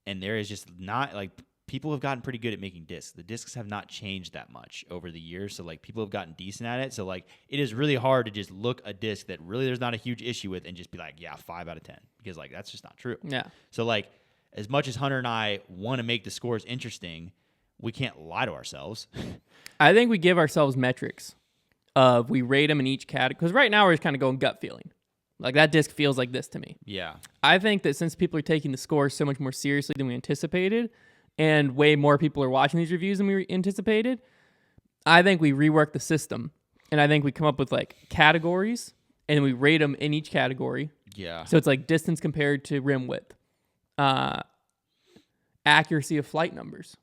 and there is just not like people have gotten pretty good at making discs. The discs have not changed that much over the years, so like people have gotten decent at it. So like it is really hard to just look a disc that really there's not a huge issue with and just be like, yeah, 5 out of 10 because like that's just not true. Yeah. So like as much as Hunter and I want to make the scores interesting, we can't lie to ourselves. I think we give ourselves metrics of we rate them in each category because right now we're just kind of going gut feeling. Like, that disc feels like this to me. Yeah. I think that since people are taking the scores so much more seriously than we anticipated, and way more people are watching these reviews than we anticipated, I think we rework the system. And I think we come up with, like, categories, and we rate them in each category. Yeah. So it's like distance compared to rim width. Accuracy of flight numbers.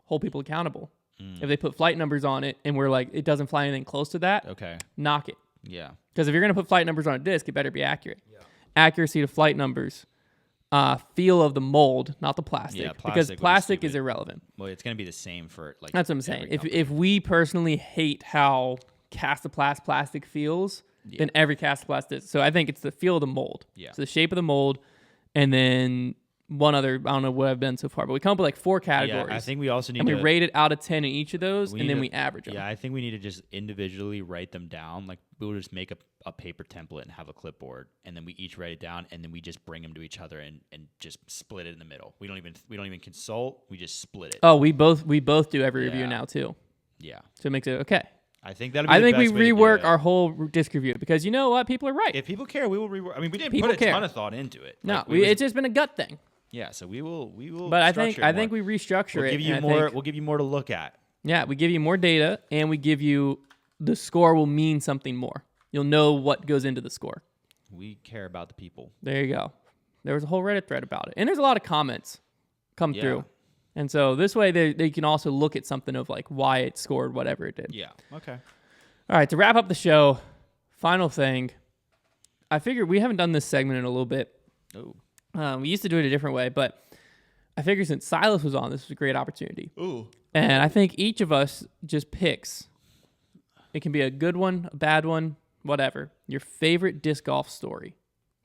Hold people accountable. If they put flight numbers on it, and we're like, it doesn't fly anything close to that, Okay. knock it. Yeah. Because if you're going to put flight numbers on a disc, it better be accurate. Yeah. Accuracy to flight numbers. Feel of the mold, not the plastic. Yeah, because plastic is irrelevant. Well, it's going to be the same for like. That's what I'm saying. If we personally hate how Castoplast plastic feels, then every Castoplast is. So I think it's the feel of the mold. Yeah. So the shape of the mold, and then one other, I don't know what I've done so far, but we come up with like 4 categories. Yeah, I think we also need and to. we rate it out of 10 in each of those, and then we average them. Yeah, I think we need to just individually write them down. Like we'll just make a paper template and have a clipboard, and then we each write it down, and then we just bring them to each other and just split it in the middle. We don't even consult. We just split it. Oh, we both do every review now too. Yeah. So it makes it okay. I think that'll be I the think we best way to do rework it. our whole disc review because you know what? People are right. If people care, we will rework. I mean, we didn't People put a care. ton of thought into it. No, Like, it's just been a gut thing. Yeah, so we will. But I structure think it more. we restructure We'll it. give you and more. We'll give you more to look at. Yeah, we give you more data, and we give you the score will mean something more. You'll know what goes into the score. We care about the people. There you go. There was a whole Reddit thread about it, and there's a lot of comments come through, and so this way they can also look at something of like why it scored whatever it did. Yeah. Okay. All right, to wrap up the show, final thing. I figured we haven't done this segment in a little bit. Oh. We used to do it a different way, but I figured since Silas was on, this was a great opportunity. Ooh. And I think each of us just picks. It can be a good one, a bad one, whatever. Your favorite disc golf story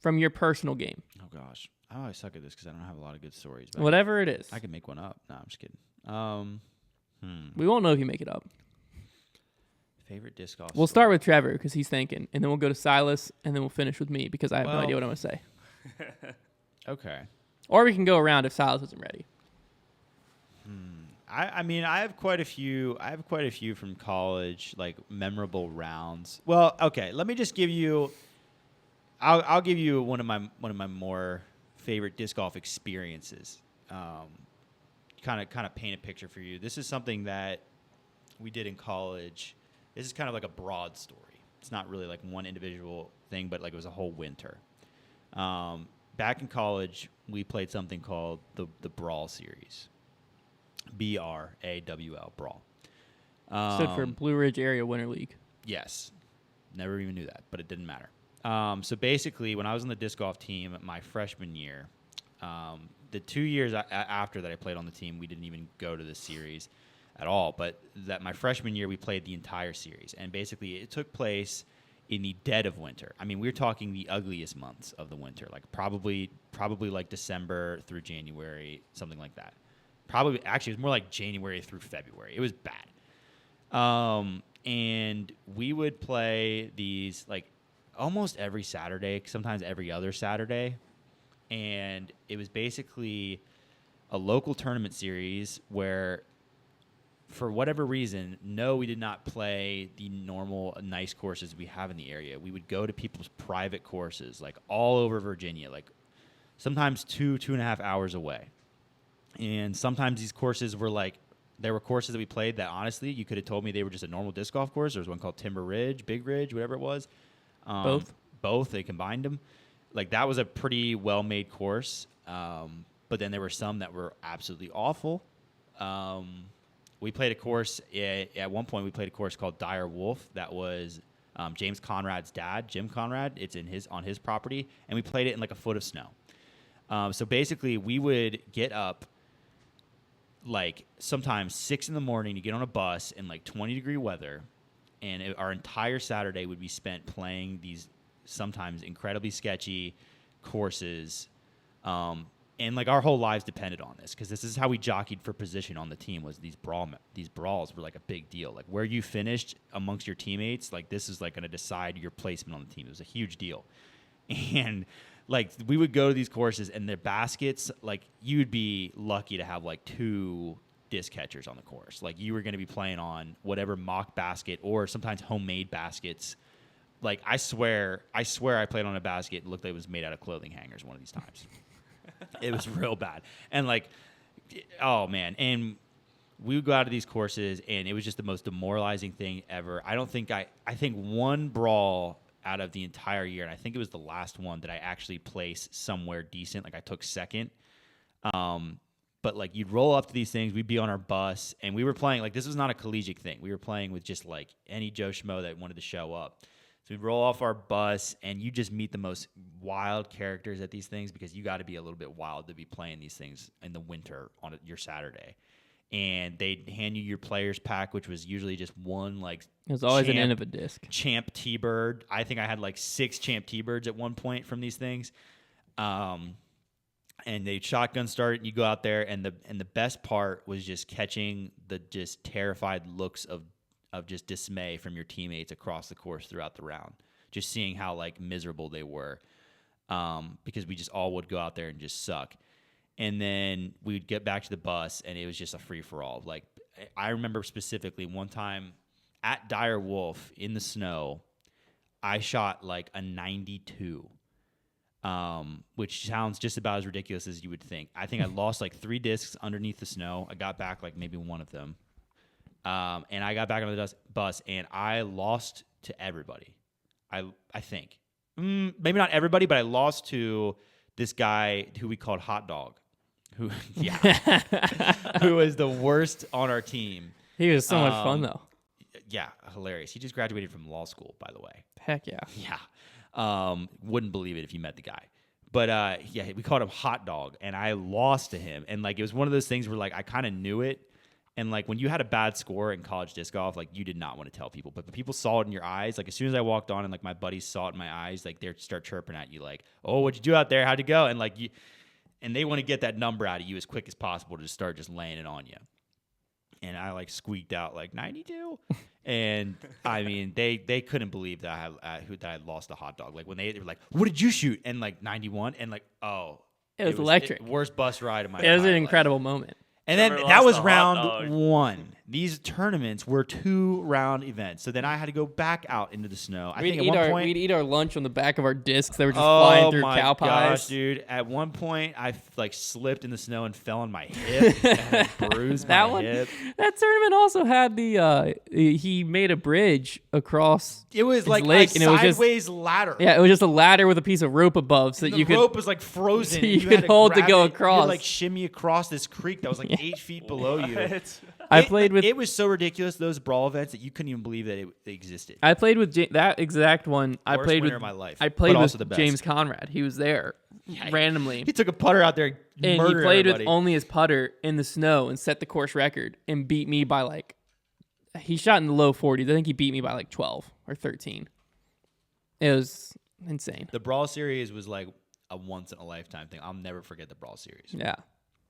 from your personal game. Oh gosh, I always suck at this because I don't have a lot of good stories. But Whatever it is. I can make one up. No, I'm just kidding. We won't know if you make it up. Favorite disc golf. We'll story. start with Trevor because he's thinking, and then we'll go to Silas, and then we'll finish with me because I have no idea what I'm going to say. Okay. Or we can go around if Silas isn't ready. I mean, I have quite a few. I have quite a few from college, like memorable rounds. Well, okay. Let me just give you. I'll give you one of my more favorite disc golf experiences. Kind of paint a picture for you. This is something that we did in college. This is kind of like a broad story. It's not really like one individual thing, but like it was a whole winter. Back in college, we played something called the Brawl Series. BRAWL, Brawl. Stood for Blue Ridge Area Winter League. Yes. Never even knew that, but it didn't matter. So basically, when I was on the disc golf team my freshman year, the 2 years after that I played on the team, we didn't even go to the series. at all. But that my freshman year, we played the entire series, and basically it took place in the dead of winter. I mean, we're talking the ugliest months of the winter, like probably like December through January, something like that. Probably, actually, it was more like January through February. It was bad. And we would play these like almost every Saturday, sometimes every other Saturday. And it was basically a local tournament series where, for whatever reason, no, we did not play the normal nice courses we have in the area. We would go to people's private courses, like all over Virginia, like sometimes 2.5 hours away. And sometimes these courses were like, there were courses that we played that honestly, you could have told me they were just a normal disc golf course. There was one called Timber Ridge, Big Ridge, whatever it was. Both, they combined them. Like that was a pretty well-made course. But then there were some that were absolutely awful. We played a course at one point. We played a course called Dire Wolf. That was James Conrad's dad, Jim Conrad. It's on his property, and we played it in like a foot of snow. So basically, we would get up like sometimes 6 a.m. to get on a bus in like 20-degree weather, and our entire Saturday would be spent playing these sometimes incredibly sketchy courses. And like our whole lives depended on this, because this is how we jockeyed for position on the team. Was these brawls were like a big deal. Like where you finished amongst your teammates, like this is like going to decide your placement on the team. It was a huge deal. And like we would go to these courses, and their baskets, like you would be lucky to have like 2 disc catchers on the course. Like you were going to be playing on whatever mock basket or sometimes homemade baskets. Like I swear I played on a basket that looked like it was made out of clothing hangers one of these times. It was real bad. And like, oh man. And we would go out of these courses, and it was just the most demoralizing thing ever. I think one brawl out of the entire year, and I think it was the last one that I actually placed somewhere decent. Like I took second. But like you'd roll up to these things, we'd be on our bus, and we were playing, like this was not a collegiate thing. We were playing with just like any Joe Schmo that wanted to show up. So we'd roll off our bus, and you just meet the most wild characters at these things, because you got to be a little bit wild to be playing these things in the winter on your Saturday. And they'd hand you your players pack, which was usually just one like it was always an end of a disc. Champ T-Bird. I think I had like 6 Champ T-Birds at one point from these things. And they shotgun start it, and you go out there, and the best part was just catching the just terrified looks of just dismay from your teammates across the course throughout the round. Just seeing how like miserable they were, because we just all would go out there and just suck. And then we'd get back to the bus, and it was just a free-for-all. Like I remember specifically one time at Dire Wolf in the snow, I shot like a 92. Which sounds just about as ridiculous as you would think. I think I lost like 3 discs underneath the snow. I got back like maybe one of them. And I got back on the bus, and I lost to everybody. I think. Maybe not everybody, but I lost to this guy who we called Hot Dog. Who was the worst on our team. He was so much fun, though. Yeah, hilarious. He just graduated from law school, by the way. Heck yeah. Yeah. Wouldn't believe it if you met the guy. But, yeah, we called him Hot Dog, and I lost to him. And, like, it was one of those things where, like, I kind of knew it. And, like, when you had a bad score in college disc golf, like, you did not want to tell people. But people saw it in your eyes. Like, as soon as I walked on and, like, my buddies saw it in my eyes, like, they'd start chirping at you, like, oh, what'd you do out there? How'd it go? And, like, and they want to get that number out of you as quick as possible to start just laying it on you. And I, like, squeaked out, like, 92? And, I mean, they couldn't believe that I lost a Hot Dog. Like, when they were like, what did you shoot? And, like, 91? And, like, oh. It was electric. Worst bus ride of my life. It was an incredible moment. And then that was round 1. These tournaments were 2-round events. So then I had to go back out into the snow. I think at one point we'd eat our lunch on the back of our discs. They were just flying through cow pies. Oh my gosh, dude! At one point, I like slipped in the snow and fell on my hip and bruised my hip. That tournament also had he made a bridge across. It was like lake, a sideways ladder. Yeah, it was just a ladder with a piece of rope above, so and that the rope was like frozen. So you could hold to go across. You could, like shimmy across this creek that was like 8 feet below you. It was so ridiculous, those brawl events, that you couldn't even believe that they existed. I played with that exact one. Worst winter of my life. I played but with also the best. James Conrad. He was there randomly. He took a putter out there And he murdered played everybody. with only his putter in the snow and set the course record and beat me by like, he shot in the low 40s. I think he beat me by like 12 or 13. It was insane. The Brawl Series was like a once in a lifetime thing. I'll never forget the Brawl Series. Yeah.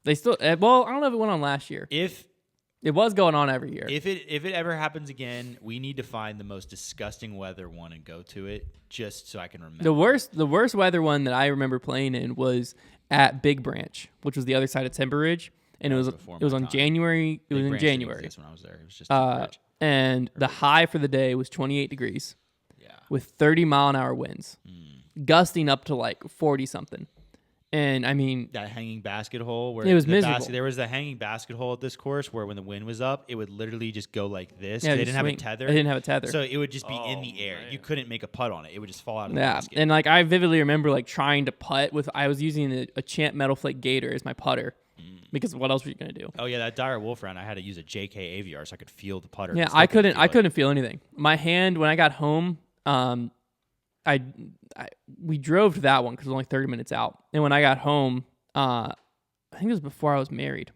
They still, well, I don't know if it went on last year. It was going on every year. If it ever happens again, we need to find the most disgusting weather one and go to it just so I can remember. The worst weather one that I remember playing in was at Big Branch, which was the other side of Timber Ridge, and it was on January. It was in January. When I was there, it was just and the high for the day was 28 degrees. Yeah. With 30-mile-an-hour winds, gusting up to like 40 something. And I mean, that hanging basket hole where it was miserable. There was a hanging basket hole at this course where when the wind was up, it would literally just go like this. Yeah, they didn't have a tether. They didn't have a tether. So it would just be in the air. Man. You couldn't make a putt on it. It would just fall out of the yeah. basket. And like I vividly remember like trying to putt with, I was using a Champ Metal Flake Gator as my putter because what else were you going to do? Oh yeah, that Dire Wolf round, I had to use a JK AVR so I could feel the putter. Yeah, I couldn't feel anything. My hand, when I got home, we drove to that one because it was only 30 minutes out. And when I got home, I think it was before I was married.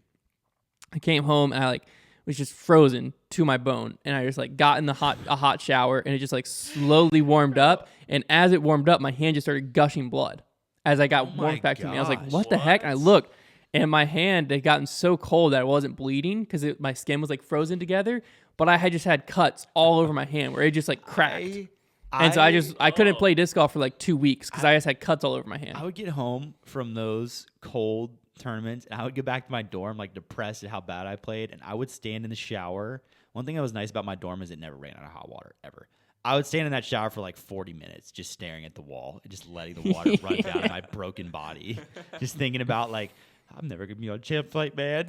I came home and I like was just frozen to my bone, and I just like got in a hot shower, and it just like slowly warmed up. And as it warmed up, my hand just started gushing blood as I got warmed back to me. I was like, "What the heck?" And I looked, and my hand had gotten so cold that it wasn't bleeding because my skin was like frozen together. But I had just had cuts all over my hand where it just like cracked. And so I couldn't play disc golf for like 2 weeks because I just had cuts all over my hand. I would get home from those cold tournaments and I would get back to my dorm like depressed at how bad I played, and I would stand in the shower. One thing that was nice about my dorm is it never ran out of hot water ever. I would stand in that shower for like 40 minutes just staring at the wall and just letting the water run down my broken body. Just thinking about like, I'm never going to be on champ fight, man.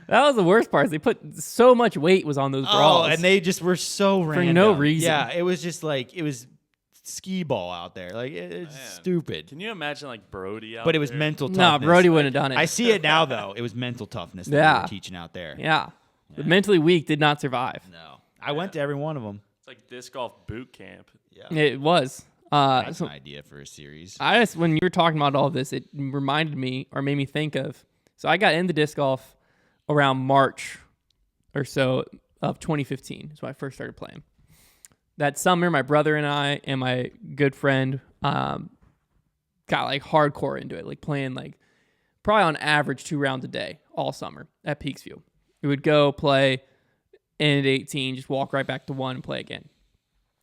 That was the worst part. They put so much weight was on those brawls. Oh, and they just were so random. For no reason. Yeah, it was just like, it was skee ball out there. Like, it's stupid. Can you imagine like Brody out But it was there? mental toughness. No, Brody wouldn't have done it. I see it now, though. It was mental toughness that they were teaching out there. Yeah. The mentally weak did not survive. No. I went to every one of them. It's like disc golf boot camp. Yeah. It was. That's an idea for a series. When you were talking about all this, it reminded me or made me think of, so I got into disc golf around March or so of 2015 is when I first started playing. That summer, my brother and I and my good friend got like hardcore into it, like playing like probably on average 2 rounds a day all summer at Peaksview. We would go play, end at 18, just walk right back to 1 and play again.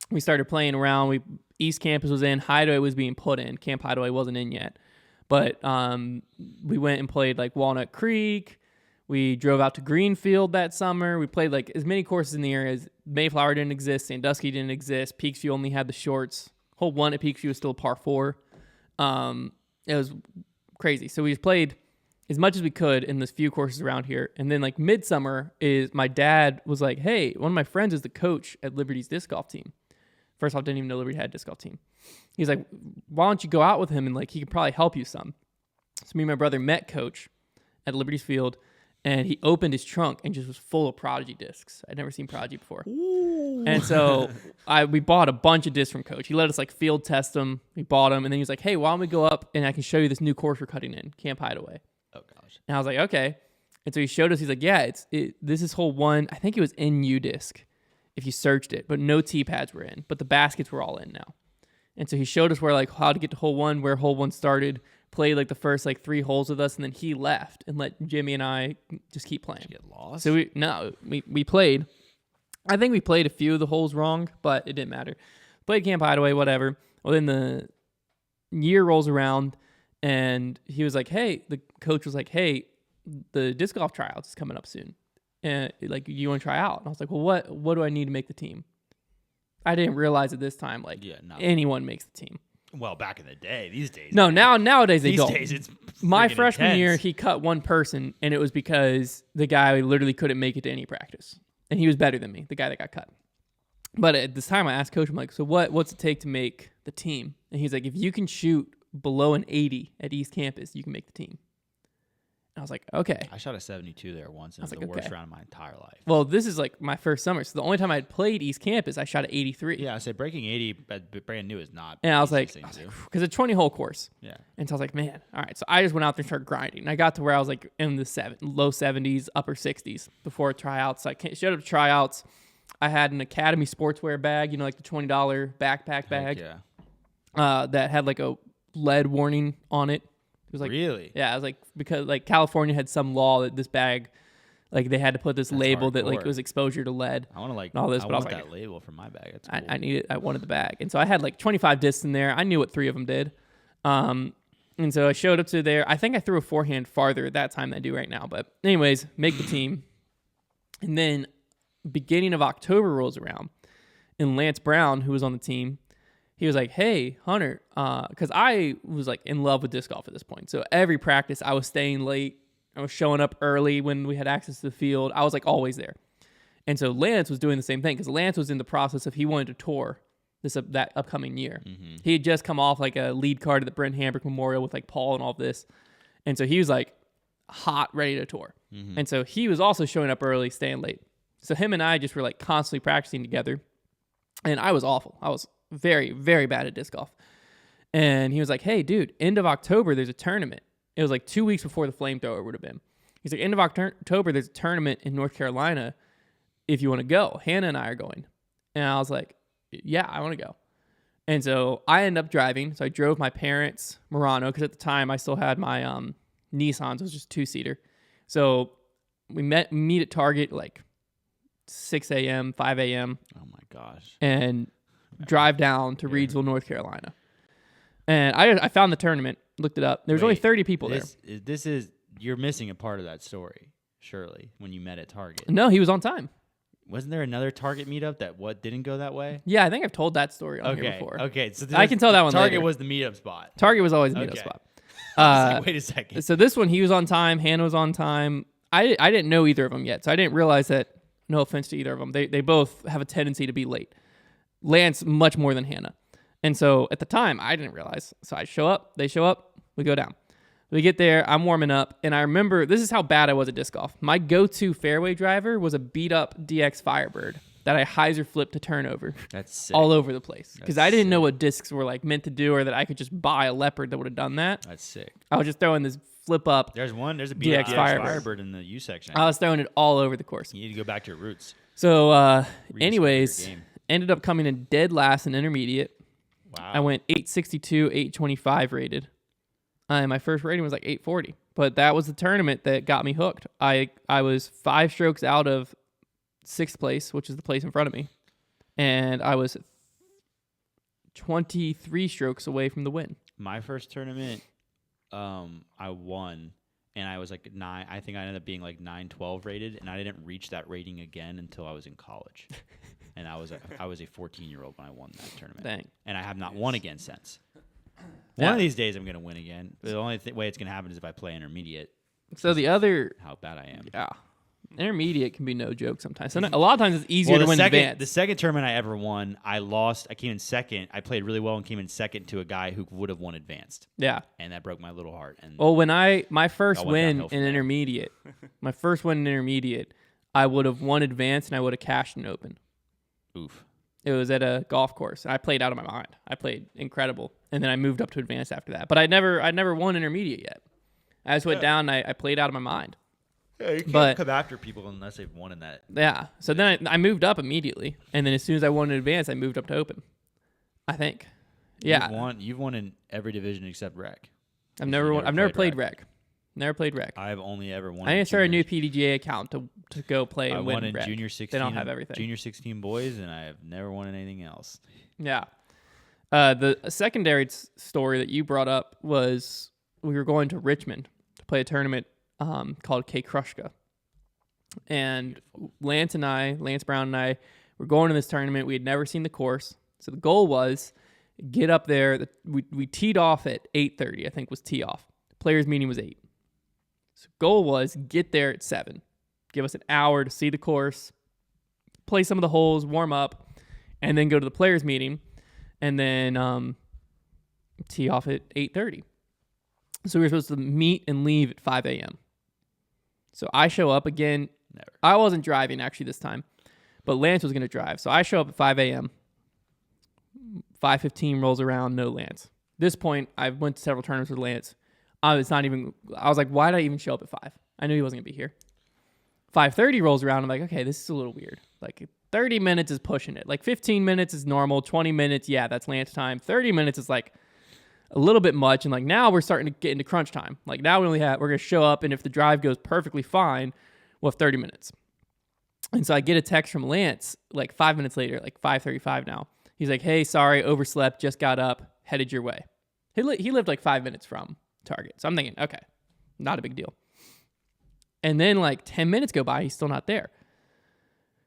We started playing around. East Campus was in. Hideaway was being put in. Camp Hideaway wasn't in yet. But we went and played like Walnut Creek. We drove out to Greenfield that summer. We played like as many courses in the area as Mayflower didn't exist, Sandusky didn't exist, Peaksview only had the shorts. Hole 1 at Peaksview was still a par 4. It was crazy. So we just played as much as we could in this few courses around here. And then like midsummer is my dad was like, hey, one of my friends is the coach at Liberty's disc golf team. First off, didn't even know Liberty had a disc golf team. He's like, why don't you go out with him and like he could probably help you some. So me and my brother met Coach at Liberty's field, and he opened his trunk and just was full of Prodigy discs. I'd never seen Prodigy before. Ooh. And so we bought a bunch of discs from Coach. He let us like field test them. We bought them, and then he was like, hey, why don't we go up and I can show you this new course we're cutting in, Camp Hideaway. Oh, gosh. And I was like, okay. And so he showed us, he's like, yeah, this is hole 1. I think it was NU disc if you searched it, but no tee pads were in, but the baskets were all in now. And so he showed us where like how to get to hole 1, where hole 1 started, played like the first like 3 holes with us, and then he left and let Jimmy and I just keep playing. Did you get lost? So we played. I think we played a few of the holes wrong, but it didn't matter. Played Camp Hideaway, whatever. Well, then the year rolls around, and he was like, hey, the coach was like, hey, the disc golf tryouts is coming up soon. And like, you want to try out? And I was like, well, what do I need to make the team? I didn't realize at this time, like, anyone makes the team. Well, back in the day, these days. No, nowadays they don't. These days, it's my freshman intense. year, he cut one person, and it was because the guy literally couldn't make it to any practice. And he was better than me, the guy that got cut. But at this time, I asked Coach, I'm like, so what's it take to make the team? And he's like, if you can shoot below an 80 at East Campus, you can make the team. And I was like, okay. I shot a 72 there once, and it was I was the like, worst okay. round of my entire life. Well, this is like my first summer. So the only time I had played East Campus, I shot at 83. Yeah, I said breaking 80 brand new is not. And I was like, because it's a 20-hole course. yeah. And so I was like, man, all right. So I just went out there and started grinding. And I got to where I was like in the low 70s, upper 60s before tryouts. So I showed up to tryouts. I had an Academy sportswear bag, you know, like the $20 backpack bag. Heck yeah. That had like a lead warning on it. It was like, Really? yeah, I was like, because like California had some law that this bag, like they had to put this label that like hardcore. was exposure to lead. I want to all this, I but I was want like, that label for my bag. That's cool. I needed, I wanted the bag. And so I had like 25 discs in there. I knew what 3 of them did. And so I showed up to there. I think I threw a forehand farther at that time than I do right now. But anyways, make the team. And then beginning of October rolls around. And Lance Brown, who was on the team, he was like, hey, Hunter, because I was like in love with disc golf at this point. So every practice, I was staying late. I was showing up early when we had access to the field. I was like always there. And so Lance was doing the same thing because Lance was in the process of he wanted to tour that upcoming year. Mm-hmm. He had just come off like a lead card at the Brent Hambrick Memorial with like Paul and all of this. And so he was like hot, ready to tour. Mm-hmm. And so he was also showing up early, staying late. So him and I just were like constantly practicing together. And I was awful. I was very, very bad at disc golf. And he was like, hey, dude, end of October, there's a tournament. It was like 2 weeks before the flamethrower would have been. He's like, end of October, there's a tournament in North Carolina if you want to go. Hannah and I are going. And I was like, yeah, I want to go. And so I ended up driving. So I drove my parents' Murano because at the time I still had my Nissans. It was just 2-seater. So we meet at Target like 6 a.m., 5 a.m. Oh, my gosh. And drive down to Reidsville, North Carolina. And I found the tournament, looked it up. There was only 30 people there. You're missing a part of that story, surely, when you met at Target. No, he was on time. Wasn't there another Target meetup that didn't go that way? Yeah, I think I've told that story on here before. Okay, so I can tell that one Target later. was the meetup spot. Target was always the meetup spot. I was like, wait a second. So this one, he was on time. Hannah was on time. I didn't know either of them yet, so I didn't realize that. No offense to either of them. They both have a tendency to be late. Lance much more than Hannah. And so at the time, I didn't realize. So I show up, they show up, we go down. We get there, I'm warming up, and I remember, this is how bad I was at disc golf. My go-to fairway driver was a beat-up DX Firebird that I hyzer flipped to turnover. That's sick. All over the place. Because I didn't know what discs were like meant to do or that I could just buy a Leopard that would have done that. That's sick. I was just throwing this flip up. There's a DX Firebird in the U section. I was throwing it all over the course. You need to go back to your roots. So, anyways, ended up coming in dead last in intermediate. Wow. I went 862, 825 rated. And my first rating was like 840. But that was the tournament that got me hooked. I was 5 strokes out of 6th place, which is the place in front of me. And I was 23 strokes away from the win. My first tournament, I won. And I was like 9. I think I ended up being like 912 rated, and I didn't reach that rating again until I was in college. And I was a 14-year-old when I won that tournament. Dang. And I have not won again since. Yeah. One of these days I'm going to win again. The only way it's going to happen is if I play intermediate. So the other, how bad I am. Yeah, intermediate can be no joke sometimes. So a lot of times it's easier to win advanced. The second tournament I ever won, I lost. I came in second. I played really well and came in second to a guy who would have won advanced. Yeah. And that broke my little heart. And well, when my first win in intermediate, I would have won advanced and I would have cashed an open. Oof. It was at a golf course. And I played out of my mind. I played incredible. And then I moved up to advanced after that. But I'd never won intermediate yet. I just went down and I played out of my mind. Yeah, you can't come after people unless they've won in that. Yeah. So then I moved up immediately. And then as soon as I won in advanced, I moved up to open. I think. Yeah. You've won in every division except rec. I've never played rec. Never played rec. I've only ever won. I didn't start a new PDGA account to go play and win. I won in rec. junior 16. They don't have everything. Junior 16 boys, and I have never won in anything else. Yeah. The secondary story that you brought up was we were going to Richmond to play a tournament called K Krushka. And Lance Brown and I were going to this tournament. We had never seen the course. So the goal was get up there. We teed off at 8:30, I think was tee off. Players meeting was 8. So goal was get there at 7. Give us an hour to see the course, play some of the holes, warm up, and then go to the players meeting, and then tee off at 8:30. So we were supposed to meet and leave at 5 a.m. So I show up again. Never. I wasn't driving actually this time, but Lance was going to drive. So I show up at 5 a.m. 5:15 rolls around, no Lance. At this point, I went to several tournaments with Lance. I was like, why did I even show up at 5? I knew he wasn't going to be here. 5:30 rolls around. I'm like, okay, this is a little weird. Like 30 minutes is pushing it. Like 15 minutes is normal. 20 minutes, yeah, that's Lance time. 30 minutes is like a little bit much. And like now we're starting to get into crunch time. Like now we're going to show up, and if the drive goes perfectly fine, we'll have 30 minutes. And so I get a text from Lance like 5 minutes later, like 5:35 now. He's like, hey, sorry, overslept, just got up, headed your way. He lived like 5 minutes from Target. So I'm thinking, okay, not a big deal. And then like 10 minutes go by, he's still not there.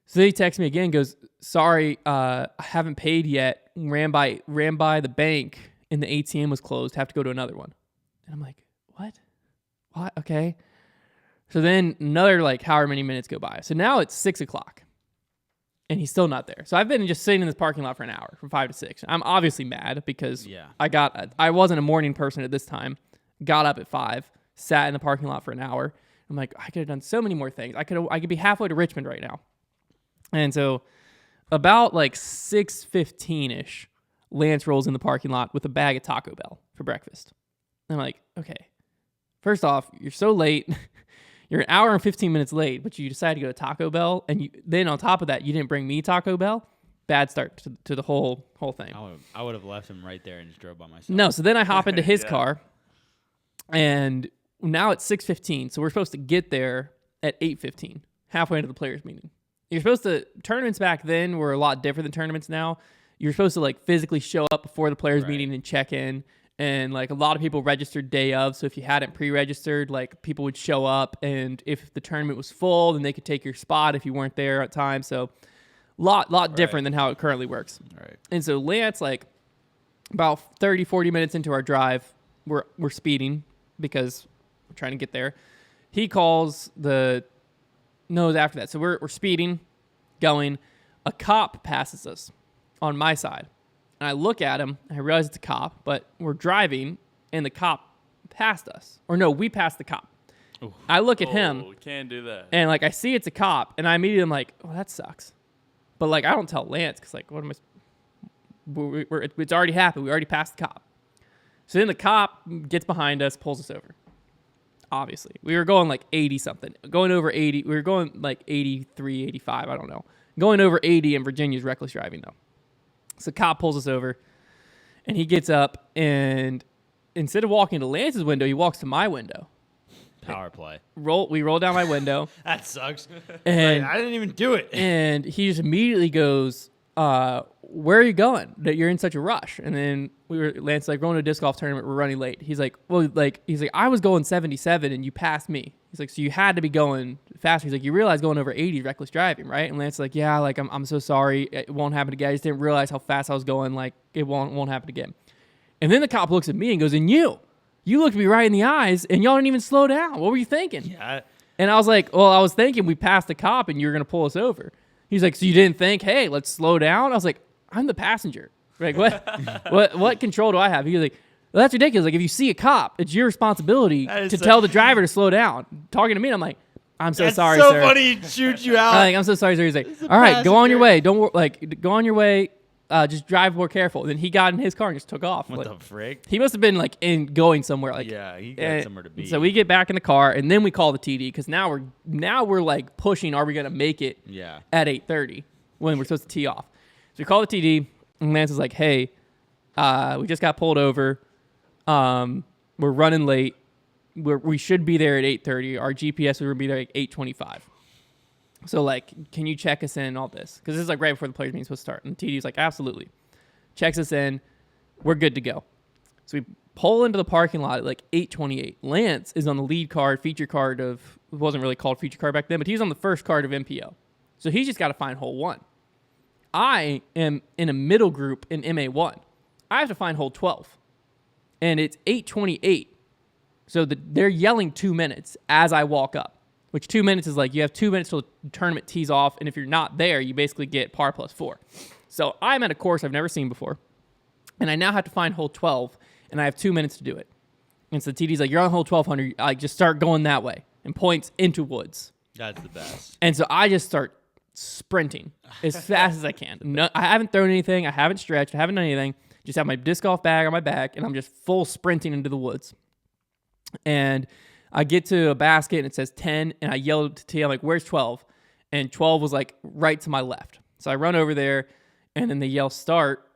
So he texts me again, goes, sorry, I haven't paid yet. Ran by the bank and the ATM was closed. Have to go to another one. And I'm like, what? Okay. So then another like however many minutes go by. So now it's 6 o'clock and he's still not there. So I've been just sitting in this parking lot for an hour from 5 to 6. I'm obviously mad because I wasn't a morning person at this time. Got up at 5, sat in the parking lot for an hour. I'm like, I could have done so many more things. I could be halfway to Richmond right now. And so about like 6:15-ish, Lance rolls in the parking lot with a bag of Taco Bell for breakfast. And I'm like, okay, first off, you're so late. You're an hour and 15 minutes late, but you decided to go to Taco Bell. And then on top of that, you didn't bring me Taco Bell. Bad start to the whole thing. I would have left him right there and just drove by myself. No, so then I hop into his car. And now it's 6:15, so we're supposed to get there at 8:15, halfway into the players' meeting. Tournaments back then were a lot different than tournaments now. You're supposed to like physically show up before the players' meeting and check in. And like a lot of people registered day of, so if you hadn't pre-registered, like people would show up, and if the tournament was full, then they could take your spot if you weren't there at time. So lot different than how it currently works. Right. And so Lance, like about 30, 40 minutes into our drive, we're speeding because we're trying to get there. He calls after that. So we're speeding, going. A cop passes us on my side. And I look at him, and I realize it's a cop, but we're driving, and the cop passed us. Or no, we passed the cop. Ooh. I look at him. Can't do that. And like I see it's a cop, and I immediately am like, oh, that sucks. But like I don't tell Lance because like what am I? It's already happened. We already passed the cop. So then the cop gets behind us, pulls us over. Obviously, we were going like 80 something, going over 80. We were going like 83, 85. I don't know. Going over 80 in Virginia's reckless driving though. So the cop pulls us over, and he gets up, and instead of walking to Lance's window, he walks to my window. Power play. We roll down my window. That sucks. And I didn't even do it. And he just immediately goes, where are you going? That you're in such a rush. And then Lance like, going to a disc golf tournament, we're running late. He's like, I was going 77 and you passed me. He's like, so you had to be going faster. He's like, you realize going over 80 is reckless driving, right? And Lance's like, yeah, like I'm so sorry. It won't happen again. I just didn't realize how fast I was going. Like it won't happen again. And then the cop looks at me and goes, and you looked me right in the eyes and y'all didn't even slow down. What were you thinking? Yeah. And I was like, well, I was thinking we passed the cop and you were going to pull us over. He's like, so you didn't think, hey, let's slow down? I was like, I'm the passenger. Like, what control do I have? He was like, well, that's ridiculous. Like, if you see a cop, it's your responsibility to tell the driver to slow down. Talking to me, and I'm like, I'm so sorry, so sir. funny he'd shoot you out. I'm so sorry, sir. He's like, all right, go on your way. Don't go on your way. Just drive more careful. And then he got in his car and just took off. What the frick? He must have been like going somewhere. Like, yeah, he got somewhere to be. So we get back in the car, and then we call the TD because now we're like pushing. Are we gonna make it? Yeah. At 8:30 when we're supposed to tee off. So we call the TD, and Lance is like, hey, we just got pulled over. We're running late. We should be there at 8:30. Our GPS will be there at 8:25. So, like, can you check us in and all this? Because this is, like, right before the players' meeting's supposed to start. And TD's like, absolutely. Checks us in. We're good to go. So we pull into the parking lot at, like, 8:28. Lance is on the lead card, feature card of, it wasn't really called feature card back then, but he was on the first card of MPO. So he's just got to find hole 1. I am in a middle group in MA1. I have to find hole 12. And it's 8:28. So they're yelling 2 minutes as I walk up. Which 2 minutes is like you have 2 minutes till the tournament tees off, and if you're not there, you basically get par plus 4. So I'm at a course I've never seen before, and I now have to find hole 12, and I have 2 minutes to do it. And so TD's like, you're on hole 1200, just start going that way. and points into woods. That's the best. And so I just start sprinting as fast as I can. No, I haven't thrown anything. I haven't stretched. I haven't done anything. Just have my disc golf bag on my back, and I'm just full sprinting into the woods. And I get to a basket, and it says 10, and I yell to T, I'm like, where's 12? And 12 was like right to my left. So I run over there, and then they yell start,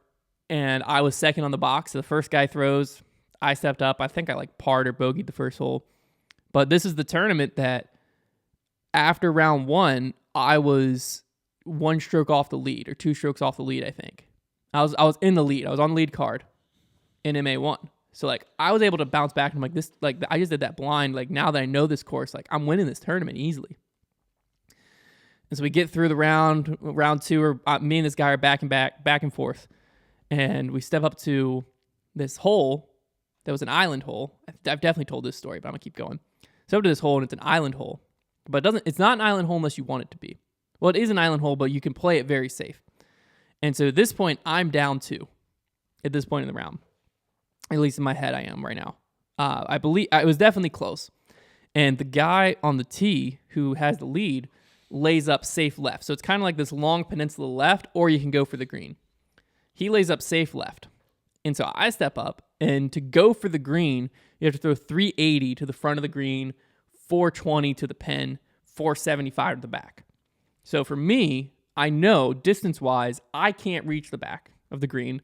and I was second on the box. So the first guy throws. I stepped up. I think I like parred or bogeyed the first hole. But this is the tournament that after round 1, I was 1 stroke off the lead or 2 strokes off the lead, I think. I was in the lead. I was on the lead card in MA1. So like I was able to bounce back and I'm like this, like I just did that blind. Like now that I know this course, like I'm winning this tournament easily. And so we get through the round 2, or me and this guy are back and forth. And we step up to this hole that was an island hole. I've definitely told this story, but I'm gonna keep going. So up to this hole, and it's an island hole. But it's not an island hole unless you want it to be. Well, it is an island hole, but you can play it very safe. And so at this point, I'm down 2 at this point in the round. At least in my head, I am right now. I believe it was definitely close. And the guy on the tee who has the lead lays up safe left. So it's kind of like this long peninsula left, or you can go for the green. He lays up safe left. And so I step up, and to go for the green, you have to throw 380 to the front of the green, 420 to the pin, 475 to the back. So for me, I know distance-wise, I can't reach the back of the green.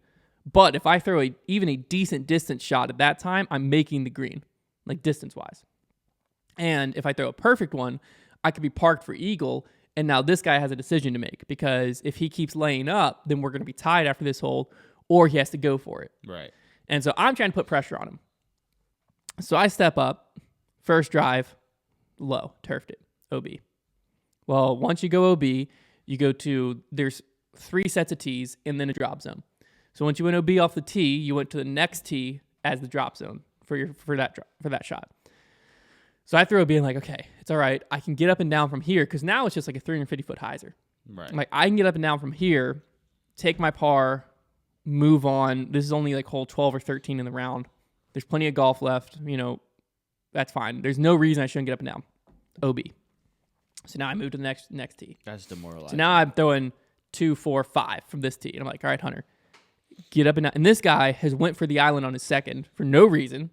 But if I throw even a decent distance shot at that time, I'm making the green, like distance-wise. And if I throw a perfect one, I could be parked for eagle. And now this guy has a decision to make, because if he keeps laying up, then we're going to be tied after this hole, or he has to go for it. Right. And so I'm trying to put pressure on him. So I step up, first drive, low, turfed it, OB. Well, once you go OB, you go to, there's 3 sets of tees and then a drop zone. So once you went OB off the tee, you went to the next tee as the drop zone for that shot. So I throw OB and like, okay, it's all right. I can get up and down from here, because now it's just like a 350-foot hyzer. Right. I'm like, I can get up and down from here, take my par, move on. This is only like hole 12 or 13 in the round. There's plenty of golf left. That's fine. There's no reason I shouldn't get up and down. OB. So now I move to the next tee. That's demoralizing. So now I'm throwing 2, 4, 5 from this tee. And I'm like, all right, Hunter, get up and down. And this guy has went for the island on his second for no reason,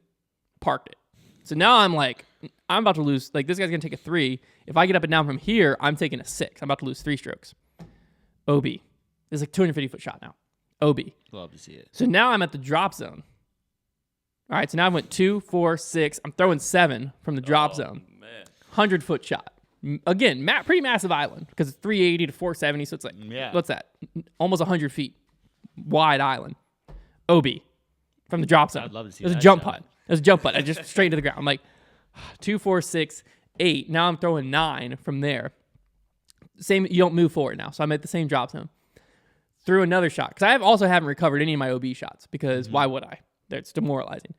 parked it. So now I'm like, I'm about to lose. Like, this guy's going to take a 3. If I get up and down from here, I'm taking a 6. I'm about to lose 3 strokes. OB. It's like 250-foot shot now. OB. Love to see it. So now I'm at the drop zone. All right, so now I went 2, 4, 6. I'm throwing 7 from the drop zone. Man. 100-foot shot. Again, pretty massive island, because it's 380 to 470, so it's like, what's that? Almost 100 feet wide island. OB from the drop zone. I'd love to see it was that a jump shot. putt. It was a jump putt. I just straight to the ground. I'm like, 2, 4, 6, 8. Now I'm throwing 9 from there. Same, you don't move forward now, so I'm at the same drop zone. Threw another shot, because I also haven't recovered any of my OB shots, because why would I? It's demoralizing.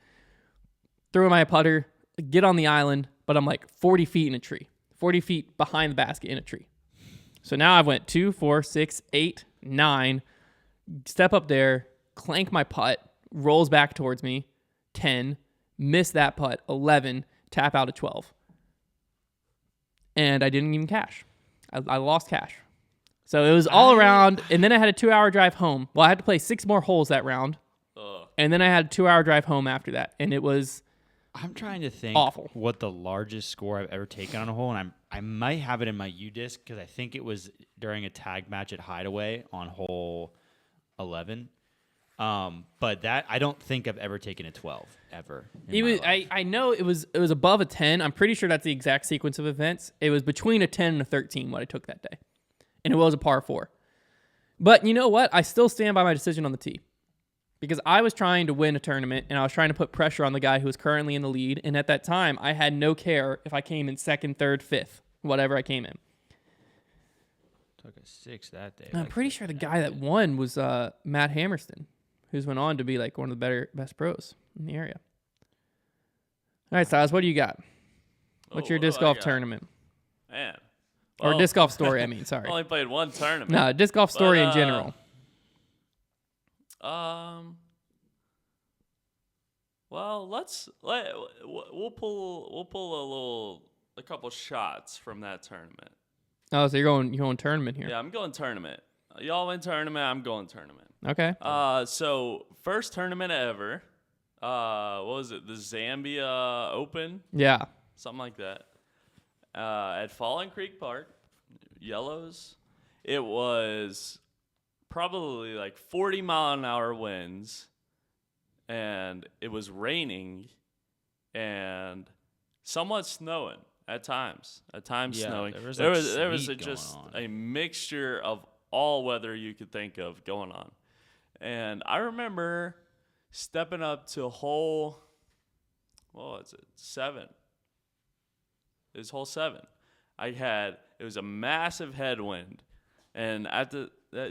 Threw my putter, get on the island, but I'm like 40 feet in a tree. 40 feet behind the basket in a tree. So now I went 2, 4, 6, 8, 9, step up there, clank my putt, rolls back towards me, 10, miss that putt, 11, tap out at 12. And I didn't even cash. I lost cash. So it was all around, and then I had a 2-hour drive home. Well, I had to play 6 more holes that round, and then I had a 2-hour drive home after that, and it was I'm trying to think awful. What the largest score I've ever taken on a hole, and I might have it in my U-Disc, because I think it was during a tag match at Hideaway on hole 11. But that I don't think I've ever taken a 12 ever. I know it was above a 10. I'm pretty sure that's the exact sequence of events. It was between a 10 and a 13 what I took that day, and it was a par 4. But you know what? I still stand by my decision on the tee, because I was trying to win a tournament, and I was trying to put pressure on the guy who was currently in the lead. And at that time, I had no care if I came in 2nd, 3rd, 5th, whatever I came in. Took a 6 that day. And I'm pretty sure the guy that won was Matt Hammerston, who's went on to be like one of the best pros in the area. All right, Silas, what do you got? What's your what do disc I golf got? tournament? Man. Or Well, disc golf story, I mean, sorry. I only played one tournament. No, disc golf story in But, general. Well, we'll pull a little a couple shots from that tournament. Oh, so you're going tournament here. Yeah, I'm going tournament. Y'all win tournament, I'm going tournament. Okay. So first tournament ever. What was it? The Zambia Open? Yeah. Something like that. At Fallen Creek Park, Yellows. It was probably like 40-mile-an-hour winds, and it was raining and somewhat snowing at times. Snowing. There was just a mixture of all weather you could think of going on. And I remember stepping up to hole, what was it, 7. It was hole 7. It was a massive headwind. And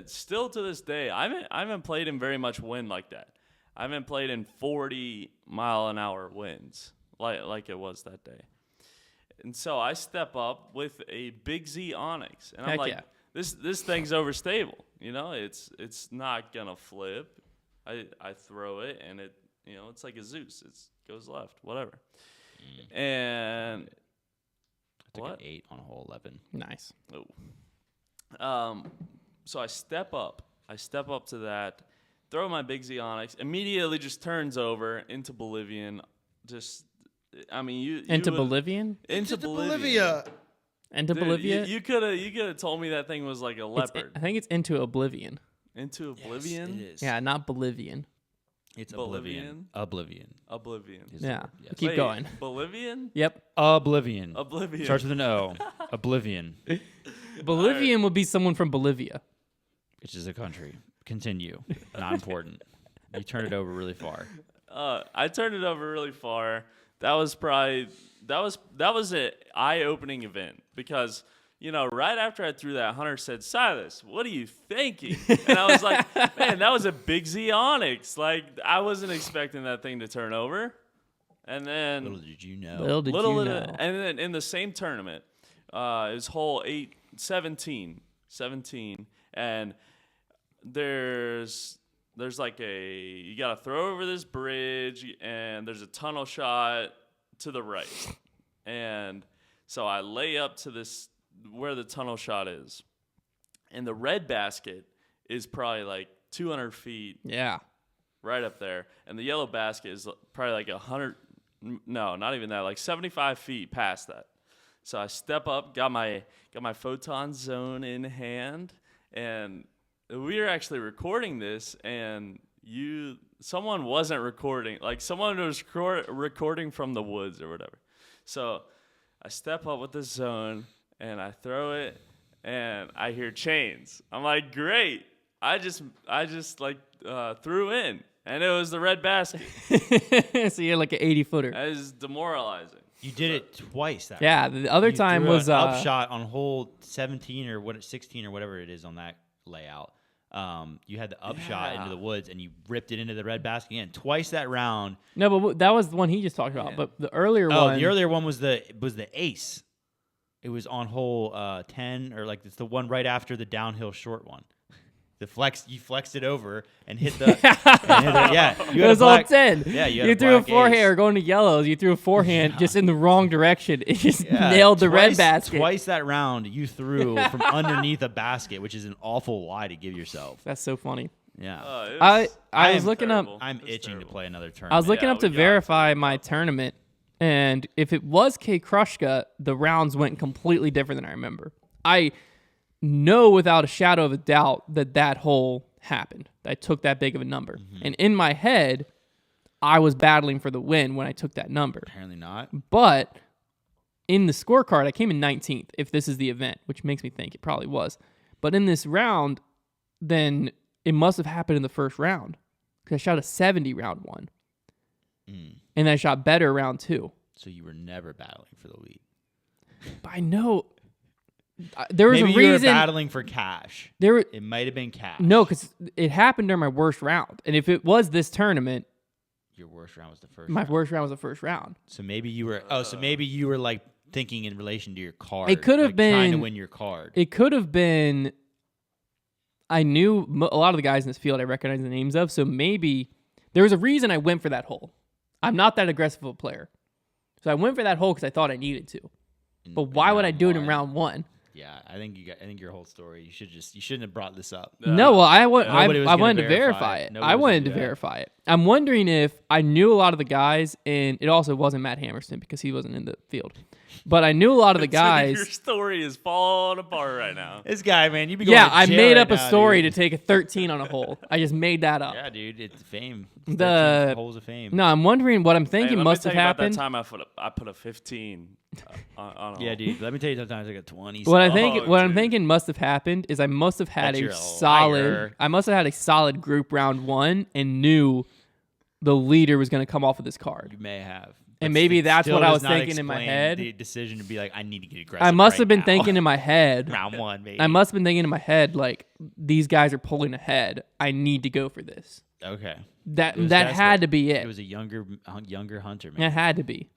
still to this day, I haven't played in very much wind like that. I haven't played in 40-mile-an-hour winds like it was that day. And so I step up with a Big Z Onyx, and I'm like, this thing's overstable. It's not gonna flip. I throw it, and it's like a Zeus. It goes left, whatever. And I took an 8 on hole 11. Nice. Oh. So I step up to that, throw my Big Z Onyx, immediately just turns over into Bolivian. Into Bolivian? Into Bolivia. Into Dude, Bolivia? You could have told me that thing was like a leopard. I think it's into Oblivion. Into Oblivion? Yes, it is. Yeah, not Bolivian. It's Bolivian? Oblivion. Yeah. Yes. Keep going. Bolivian? Yep. Oblivion. Oblivion. Starts with an O. Oblivion. Bolivian would be someone from Bolivia. Which is a country. Continue. Not important. You turned it over really far. I turned it over really far. That was an eye-opening event because, right after I threw that, Hunter said, "Silas, what are you thinking?" And I was like, "Man, that was a Big Z Onyx. Like, I wasn't expecting that thing to turn over." And then Little did you know. And then in the same tournament, it was hole 17, and there's like you got to throw over this bridge, and there's a tunnel shot to the right. And so I lay up to this, where the tunnel shot is. And the red basket is probably like 200 feet. Yeah. Right up there. And the yellow basket is probably like 100, no, not even that, like 75 feet past that. So I step up, got my photon zone in hand, and we were actually recording this, and someone wasn't recording. Like, someone was recording from the woods or whatever. So I step up with the zone, and I throw it, and I hear chains. I'm like, great. I just threw in, and it was the red basket. So you're like an 80-footer. That is demoralizing. You did it twice. The other time threw was an upshot on hole 17 or 16 or whatever it is on that layout. You had the upshot into the woods, and you ripped it into the red basket again. Twice that round. No, but that was the one he just talked about. Yeah. But the earlier one. The earlier one was the ace. It was on hole 10, or like it's the one right after the downhill short one. You flexed it over and hit the. It was all 10. Yeah, you threw a forehand ace. going to yellows. You threw a forehand just in the wrong direction. It just nailed the red basket. Twice that round, you threw from underneath a basket, which is an awful lie to give yourself. That's so funny. Yeah. I was looking terrible. up. I'm It's itching terrible. to play another tournament. I was looking up to we got verify my tournament, and if it was K Krushka, the rounds went completely different than I remember. I know without a shadow of a doubt that hole happened. I took that big of a number. Mm-hmm. And in my head, I was battling for the win when I took that number. Apparently not. But in the scorecard, I came in 19th, if this is the event, which makes me think it probably was. But in this round, then it must have happened in the first round, because I shot a 70 round one. And I shot better round 2. So you were never battling for the lead. But I know there was Maybe a reason. you were battling for cash. It might have been cash. No, because it happened during my worst round. And if it was this tournament, your worst round was the first. My worst round was the first round. So maybe you were. So maybe you were like thinking in relation to your card. It could have like been trying to win your card. It could have been. I knew a lot of the guys in this field I recognize the names of, so maybe there was a reason I went for that hole. I'm not that aggressive of a player, so I went for that hole because I thought I needed to. But why would I do it in round 1? Yeah, I think your whole story. You shouldn't have brought this up. No, well, I Nobody was gonna wanted to verify verify it. it. Nobody I was wanted gonna to do that. verify it. I'm wondering if I knew a lot of the guys, and it also wasn't Matt Hammerson because he wasn't in the field. But I knew a lot of the guys. Your story is falling apart right now. This guy, man, you be going Yeah, to I jail made right up a now, story dude. to take a 13 on a hole. I just made that up. Yeah, dude, it's fame. The- 13 holes of fame. No, I'm wondering what I'm Hey, thinking let must me have tell you about happened. that time I put a 15 on a Yeah, hole. dude. Let me tell you, sometimes I got 20. What I Oh, think, what I'm dude. thinking must have happened is I must have had Bet a you're a solid. liar. I must have had a solid group round 1 and knew the leader was going to come off of this card. You may have. And But maybe it that's still what I does was not thinking in my explain head. The decision to be like, I need to get aggressive. I must right have been now. thinking in my head. round 1, maybe. I must have been thinking in my head like these guys are pulling ahead. I need to go for this. Okay. That It was that desperate. had to be It it. was a younger hunter, man. It had to be.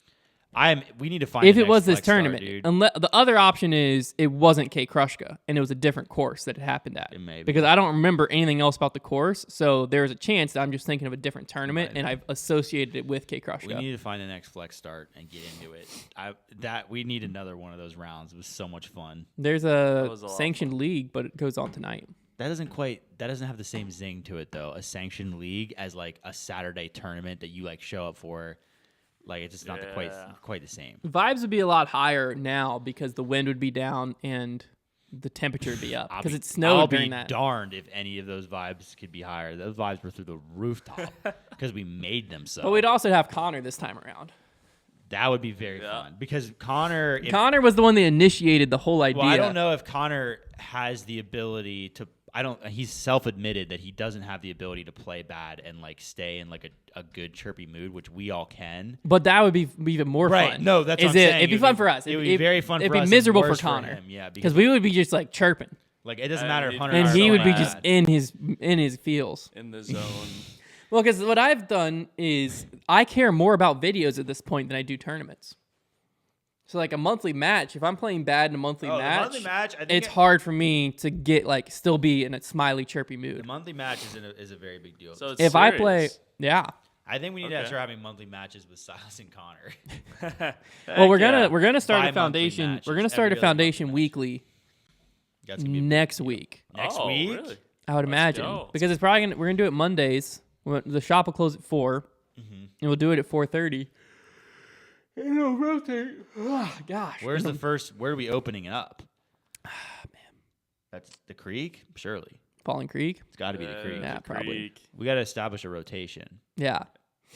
We need to find If the it was next this flex star, tournament, dude. the other option is it wasn't K Krushka and it was a different course that it happened at. It may be. Because I don't remember anything else about the course, so there's a chance that I'm just thinking of a different tournament Might and I've associated it with K We Krushka. need to find the next flex start and get into it. We need another one of those rounds. It was so much fun. There's That a was a lot of sanctioned league, but it goes on tonight. That doesn't have the same zing to it though. A sanctioned league as like a Saturday tournament that you like show up for. Like it's just not Yeah. quite the same. Vibes would be a lot higher now because the wind would be down and the temperature would be up because it snowed I'll during be that. darned if any of those vibes could be higher. Those vibes were through the rooftop because we made them so. But we'd also have Connor this time around. That would be very Yeah. fun because Connor. Connor was the one that initiated the whole idea. Well, I don't know if Connor has the ability to. He's self-admitted that he doesn't have the ability to play bad and like stay in like a good chirpy mood, which we all can. But that would be even more Right. fun. No, that's Is what I'm it? saying. It'd be It would fun be- for us. it would be very fun It'd for be us and miserable for worse for Connor. him, yeah, because we would be just like chirping, like it doesn't And matter if he'd Hunter be and are he so would be bad. just in his feels. In the zone. Well, because what I've done is I care more about videos at this point than I do tournaments. So like a monthly match, if I'm playing bad in a monthly The match, monthly match, I think it's hard for me to get like still be in a smiley, chirpy The mood. monthly match is a very big deal. So it's If I play, serious. yeah. I think we need to Okay. start having monthly matches with Silas and Connor. Well, we're Heck gonna start a Bi-monthly foundation. matches, We're gonna start a every other monthly foundation match. weekly That's gonna be a big next deal. week. Next Oh, week? really? I would Let's imagine go. because it's probably we're gonna do it Mondays. The shop will close at 4, and we'll do it at 4:30. And it'll rotate. Oh, gosh. Where's the first? Where are we opening it up? Man, that's the creek. Surely, Falling Creek? it's got to be the creek. Yeah, the probably. creek. We got to establish a rotation. Yeah.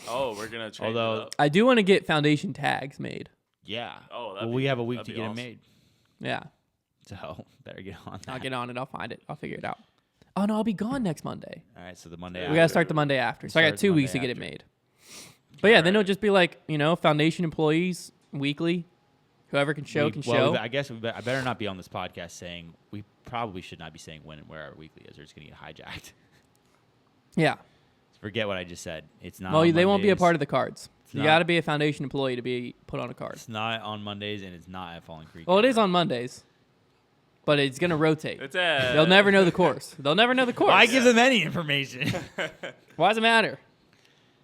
Oh, we're gonna change Although- it up. I do want to get foundation tags made. Yeah. Oh, well, we have a week to that'd get be it awesome. made, Yeah. so better get on that. I'll get on it. I'll find it. I'll figure it out. Oh, no, I'll be gone next Monday. All right, so the Monday. We after. got to start the Monday after. So I got Start 2 the weeks to Monday get it after. made. But yeah, then Alright. it'll just be like, foundation employees weekly. Whoever can show can show. I guess I better not be on this podcast saying we probably should not be saying when and where our weekly is, or it's going to get hijacked. Yeah. Forget what I just said. It's not. Well, on they won't be a Mondays. part of the cards. You not- got to be a foundation employee to be put on a card. It's not on Mondays, and it's not at Falling Creek. Well, it is on Mondays, but it's going to rotate. It's a. They'll never know the course. They'll never know the course. Why give them any information? Why does it matter?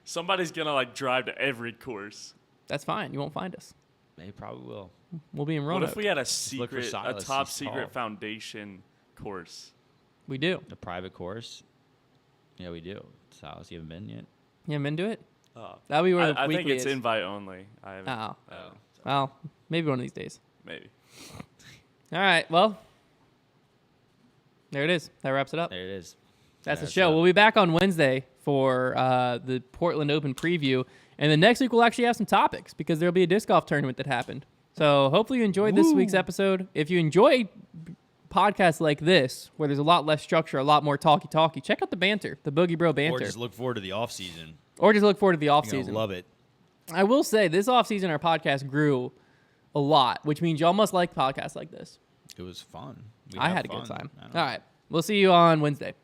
Somebody's gonna like drive to every course. That's fine. You won't find us. They probably will. We'll be in What Roanoke. if we had a look for secret, a Silas, top he's secret tall. foundation course? We do. The private course. Yeah, we do. Silas, you haven't been yet. You haven't been to it? Oh. That'll be where the I weekly think it's is. invite only. I haven't. Oh. so Well, maybe one of these days. maybe. All right. Well, there it is. That wraps it up. There it is. That's the That's show. it. We'll be back on Wednesday for the Portland Open preview. And then next week, we'll actually have some topics because there'll be a disc golf tournament that happened. So hopefully you enjoyed this week's episode. If you enjoy podcasts like this, where there's a lot less structure, a lot more talky, check out the banter, the Boogie Bro banter. Or just look forward to the off season. Or just look forward to the off You're gonna season. love it. I will say, this off season, our podcast grew a lot, which means y'all must like podcasts like this. It was fun. We I have had a fun. good time. I All don't know. right. We'll see you on Wednesday.